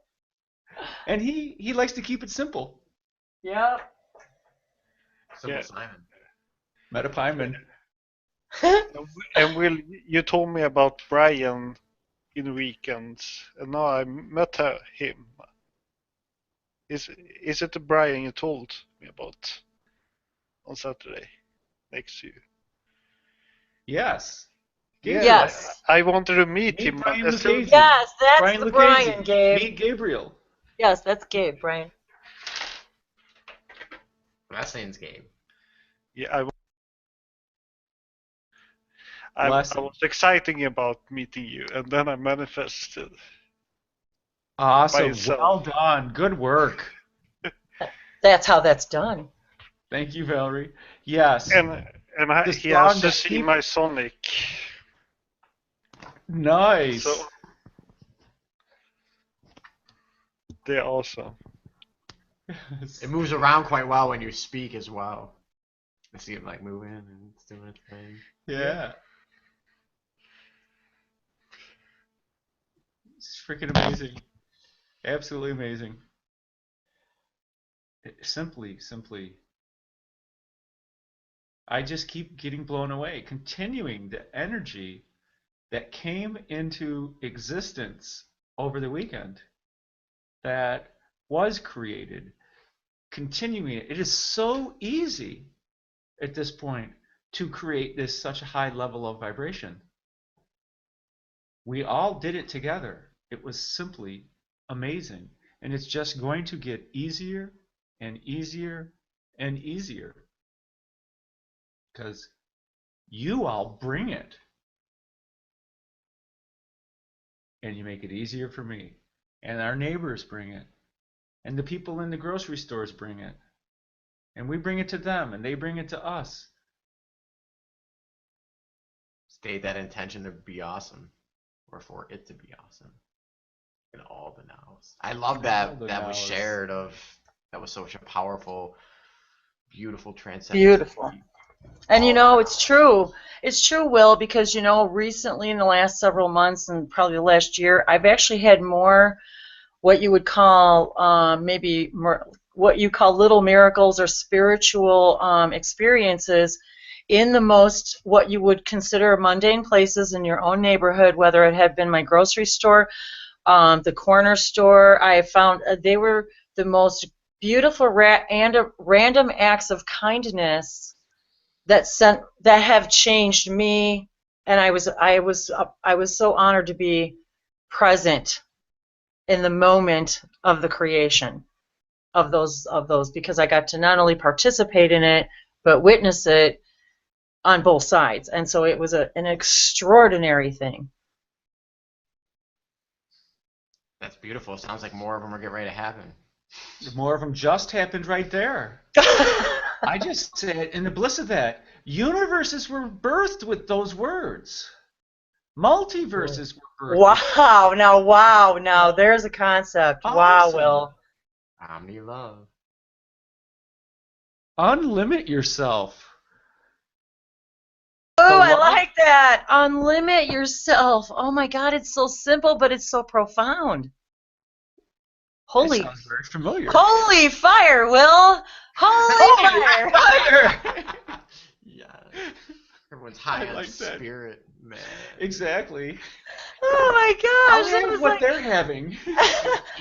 And he likes to keep it simple. Yep. Simple Simon. Meta Pyman. And Will, you told me about Brian in the weekends, and now I met him. Is it the Brian you told me about on Saturday next to you? Yes. Yes. I wanted to meet him. Brian as soon- Lucchese. Yes, that's Brian the Lucchese. Brian, Gabe. Meet Gabriel. Yes, that's Gabe, Brian. Last name's Gabe. Yeah, I was exciting about meeting you, and then I manifested. Awesome. yourself. Well done. Good work. That's how that's done. Thank you, Valerie. Yes. And The he has song to that see keep- my Sonic. Nice. So They're awesome. It moves around quite well when you speak as well. I see it like moving and it's doing its thing. Yeah. It's freaking amazing. Absolutely amazing. Simply. I just keep getting blown away, continuing the energy that came into existence over the weekend, that was created, continuing it. It is so easy at this point to create this such a high level of vibration. We all did it together. It was simply amazing. And it's just going to get easier and easier and easier. Because you all bring it. And you make it easier for me. And our neighbors bring it. And the people in the grocery stores bring it. And we bring it to them, and they bring it to us. State that intention to be awesome, or for it to be awesome. In all the nows. I love that that was shared. That was such a powerful, beautiful transcendence. Beautiful. And you know, it's true. It's true, Will, because you know, recently in the last several months and probably the last year, I've actually had more what you would call maybe more, what you call little miracles or spiritual experiences in the most what you would consider mundane places in your own neighborhood, whether it had been my grocery store, the corner store. I found they were the most beautiful random acts of kindness that have changed me, and I was so honored to be present in the moment of the creation of those because I got to not only participate in it but witness it on both sides, and so it was an extraordinary thing. That's beautiful. Sounds like more of them are getting ready to happen. More of them just happened right there. I just said, in the bliss of that, universes were birthed with those words. Multiverses were birthed. Wow, now there's a concept. Awesome. Wow, Will. Omni love. Unlimit yourself. Oh, I like that. Unlimit yourself. Oh my God, it's so simple, but it's so profound. That sounds very familiar. Holy fire, Will. Holy fire. Yeah. Everyone's high on spirit, man. Exactly. Oh my gosh. That was what they're having.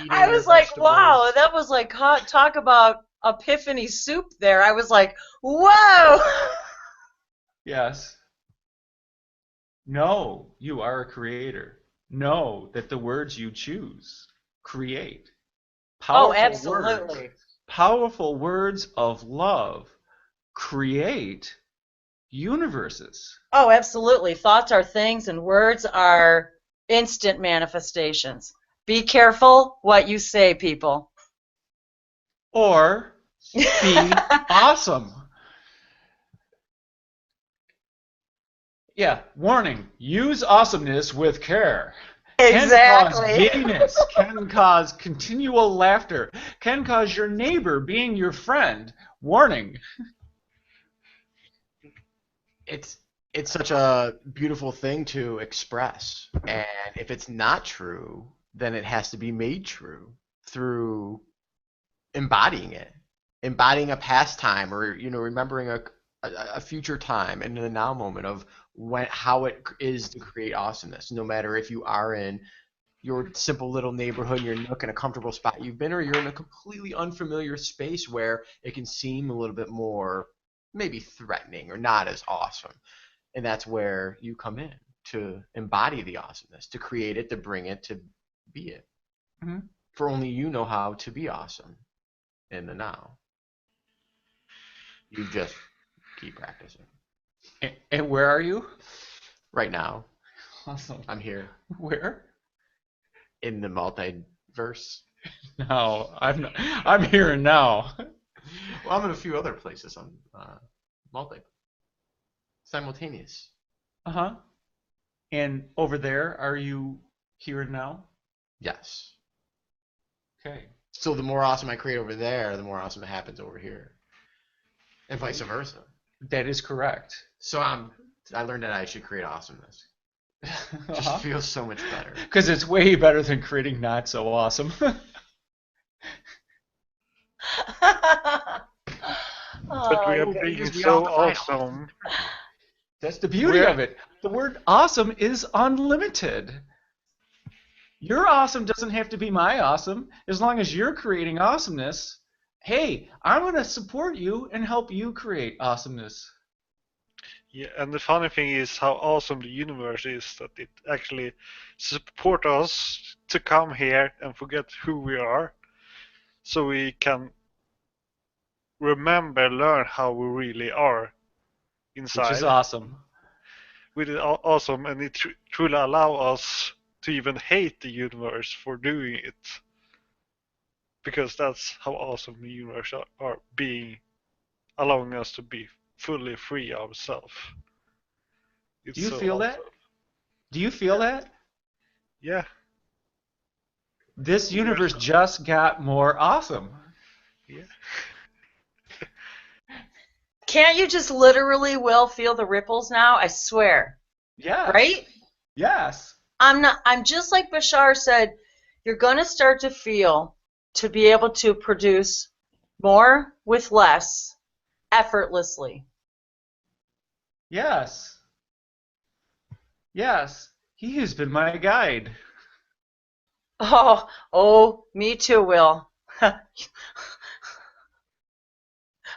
I was like, wow, that was like talk about epiphany soup there. I was like, whoa. Yes. Know you are a creator. Know that the words you choose create. Powerful absolutely. Words, powerful words of love create universes. Oh, absolutely. Thoughts are things and words are instant manifestations. Be careful what you say, people. Or be awesome. Yeah, warning. Use awesomeness with care. Exactly. Can cause giddiness, can cause continual laughter, can cause your neighbor being your friend. Warning. It's such a beautiful thing to express, and if it's not true, then it has to be made true through embodying it, embodying a past time, or remembering a future time and in the now moment of how it is to create awesomeness. No matter if you are in your simple little neighborhood, your nook, in a comfortable spot you've been, or you're in a completely unfamiliar space where it can seem a little bit more maybe threatening or not as awesome. And that's where you come in to embody the awesomeness, to create it, to bring it, to be it. Mm-hmm. For only you know how to be awesome in the now. You just keep practicing. And where are you? Right now. Awesome. I'm here. Where? In the multiverse. No, I'm here and now. Well, I'm in a few other places on simultaneous. Uh-huh. And over there, are you here and now? Yes. Okay. So the more awesome I create over there, the more awesome it happens over here, and vice versa. That is correct. So I learned that I should create awesomeness. Just feels so much better. Because it's way better than creating not so awesome. But we are being so awesome. That's the beauty of it. The word awesome is unlimited. Your awesome doesn't have to be my awesome. As long as you're creating awesomeness, hey, I'm going to support you and help you create awesomeness. Yeah, and the funny thing is how awesome the universe is, that it actually supports us to come here and forget who we are, so we can learn how we really are inside. Which is awesome. Which is awesome, and it truly allows us to even hate the universe for doing it. Because that's how awesome the universe are being, allowing us to be fully free ourselves. Do you feel that? Do you feel that? Yeah. This universe just got more awesome. Yeah. Can't you just literally, Will, feel the ripples now? I swear. Yeah. Right? Yes. I'm just like Bashar said, you're going to start to feel to be able to produce more with less effortlessly. Yes. Yes. He has been my guide. Oh, me too, Will.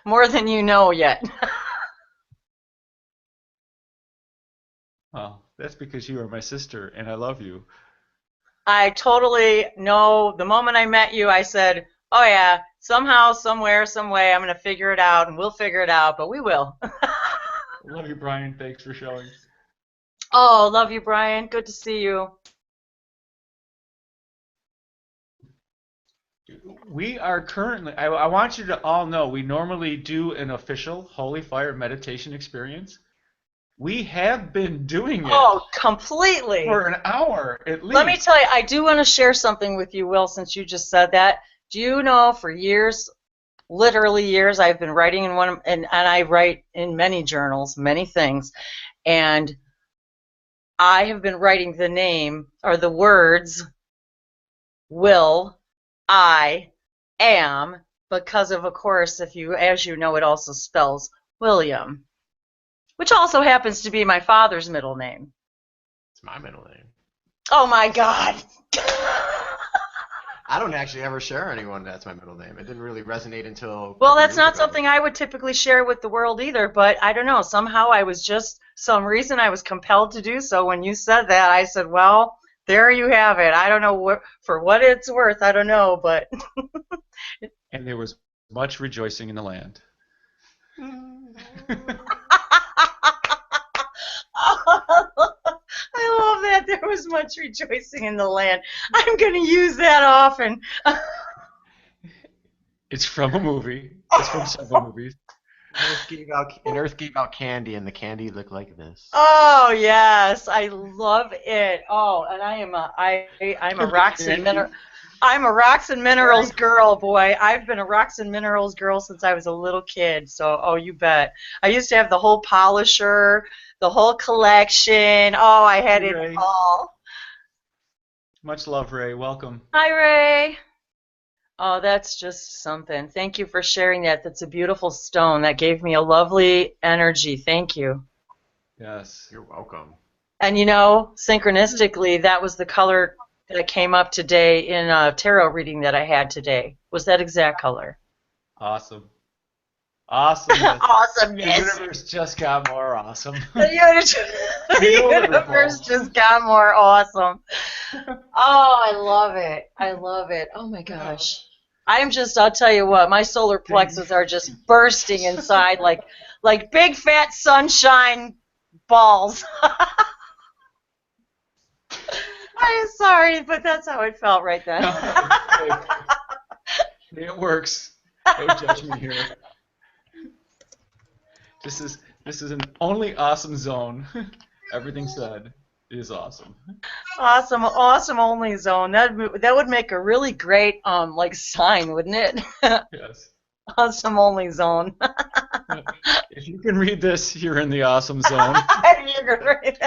More than you know yet. Well, that's because you are my sister and I love you. I totally know. The moment I met you, I said, oh yeah, somehow, somewhere, some way, I'm going to figure it out, and we'll figure it out, but we will. Love you, Brian. Thanks for showing. Oh, love you, Brian. Good to see you. We are currently, I want you to all know, we normally do an official Holy Fire meditation experience. We have been doing it. Oh, completely. For an hour at least. Let me tell you, I do want to share something with you, Will, since you just said that. Do you know, for years, literally years, I've been writing in one, and I write in many journals, many things, and I have been writing the name, or the words, Will, I, am, because of course, as you know, it also spells William, which also happens to be my father's middle name. It's my middle name. Oh my God. I don't actually ever share anyone that's my middle name. It didn't really resonate until. Well, that's not something I would typically share with the world either, but I don't know. Somehow some reason I was compelled to do so. When you said that, I said, well, there you have it. I don't know for what it's worth. I don't know, but. And there was much rejoicing in the land. I love that. There was much rejoicing in the land. I'm going to use that often. It's from a movie. It's from several movies. Earth gave out candy, and the candy looked like this. Oh yes, I love it. Oh, and I'm a rocks and minerals girl, boy. I've been a rocks and minerals girl since I was a little kid. So, oh, you bet. I used to have the whole polisher, the whole collection. Oh, I had it all. Much love, Ray. Welcome. Hi, Ray. Oh, that's just something. Thank you for sharing that. That's a beautiful stone. That gave me a lovely energy. Thank you. Yes. You're welcome. And you know, synchronistically, that was the color that came up today in a tarot reading that I had today. Was that exact color? Awesome. Awesomeness. Awesomeness. The universe just got more awesome. The universe just got more awesome. Oh, I love it. I love it. Oh my gosh. I'll tell you what, my solar plexus are just bursting inside like big fat sunshine balls. I'm sorry, but that's how it felt right then. It works. Don't judge me here. This is an only awesome zone. Everything said. is awesome. Awesome only zone. That would make a really great like sign, wouldn't it? Yes. Awesome only zone. If you can read this, you're in the awesome zone. You're great.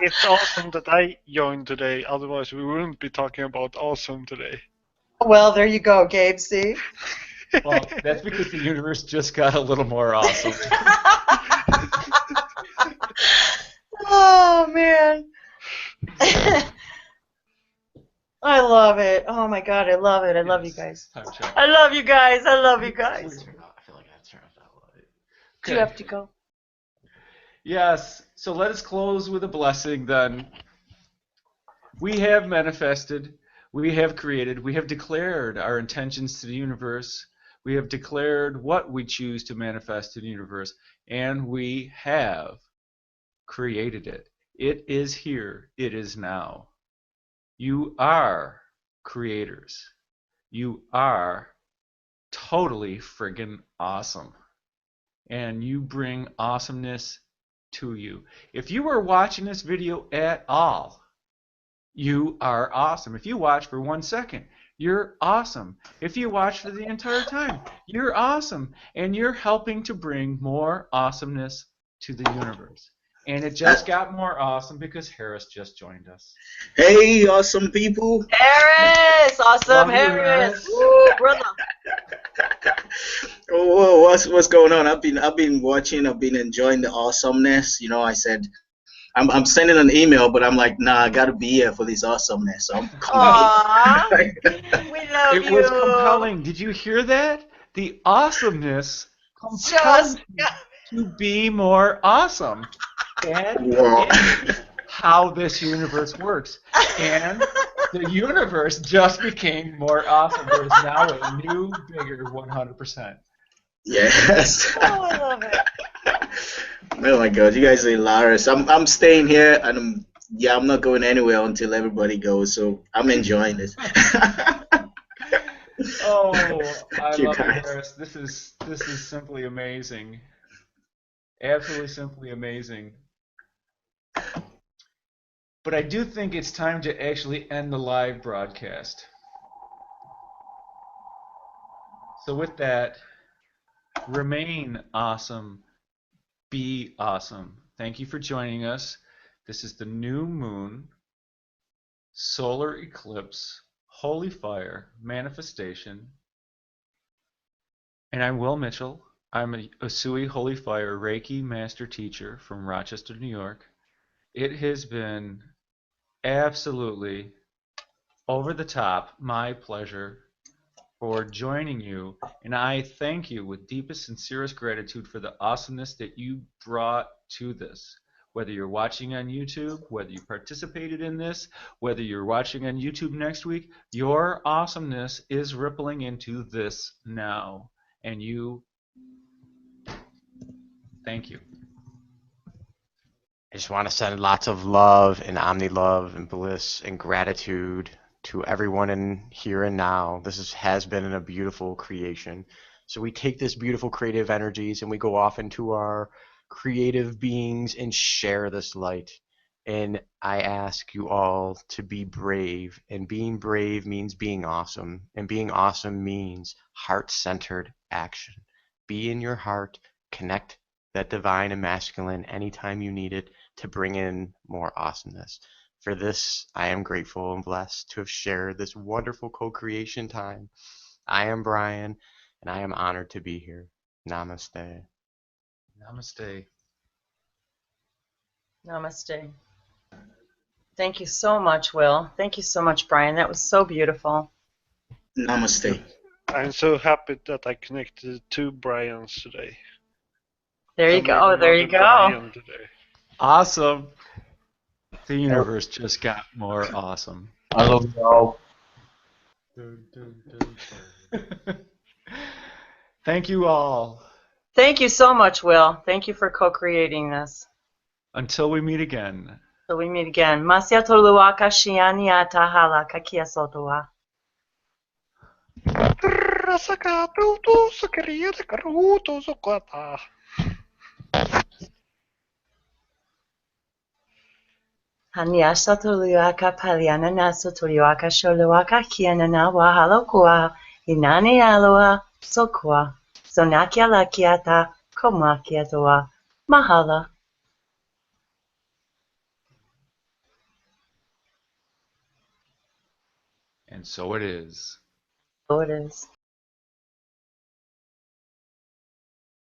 It's awesome that I joined today. Otherwise, we wouldn't be talking about awesome today. Well, there you go, Gabe. See. Well, that's because the universe just got a little more awesome. Oh man. I love it. Oh my God, I love it. I love you guys. Time check. I love you guys. I love you guys. I feel like I have to turn off that light. Do you have to go? Yes. So let us close with a blessing then. We have manifested. We have created. We have declared our intentions to the universe. We have declared what we choose to manifest in the universe. And we have created it. It is here. It is now. You are creators. You are totally friggin' awesome. And you bring awesomeness to you. If you are watching this video at all, you are awesome. If you watch for 1 second, you're awesome. If you watch for the entire time, you're awesome. And you're helping to bring more awesomeness to the universe. And it just got more awesome because Harris just joined us. Hey, awesome people. Harris! Awesome, Love you, Harris! Harris. Woo, brother! Oh, what's going on? I've been watching. I've been enjoying the awesomeness. You know, I said I'm sending an email, but I'm like, nah, I gotta be here for this awesomeness. So I'm Aww, coming. we love It you. was compelling. Did you hear that? The awesomeness compels you to be more awesome. That Wow. is how this universe works. And the universe just became more awesome. There's now a new, bigger 100%. Yes. Oh, I love it. Oh my God, you guys are hilarious. I'm staying here, and I'm not going anywhere until everybody goes. So I'm enjoying this. Oh, I You love it, guys. Harris. This is simply amazing. Absolutely simply amazing. But I do think it's time to actually end the live broadcast. So with that, remain awesome. Be awesome. Thank you for joining us. This is the new moon, solar eclipse, holy fire, manifestation. And I'm Will Mitchell. I'm a Usui Holy Fire Reiki Master Teacher from Rochester, New York. It has been absolutely over the top my pleasure for joining you, and I thank you with deepest, sincerest gratitude for the awesomeness that you brought to this. Whether you're watching on YouTube, whether you participated in this, whether you're watching on YouTube next week, your awesomeness is rippling into this now, and you, thank you. I just want to send lots of love and omni-love and bliss and gratitude to everyone in here and now. This has been a beautiful creation. So we take this beautiful creative energies and we go off into our creative beings and share this light. And I ask you all to be brave. And being brave means being awesome. And being awesome means heart-centered action. Be in your heart, connect that divine and masculine anytime you need it to bring in more awesomeness. For this, I am grateful and blessed to have shared this wonderful co-creation time. I am Brian, and I am honored to be here. Namaste. Namaste. Namaste. Thank you so much, Will. Thank you so much, Brian. That was so beautiful. Namaste. I'm so happy that I connected two Brians today. There you I go. met There you another go. Brian today. Awesome. The universe just got more awesome. I love you all. Thank you all. Thank you so much, Will. Thank you for co-creating this. Until we meet again. Till we meet again. Masya tolua kashiania tahala kakia sotua. Rasakatutu sakariya karuto sokata. Hanyasa toluaka paliana nasa toluaka sholuaka kianana wahalokua inani aloha sokua sonakia lakiata komakiatoa mahala. And so it is. So it is.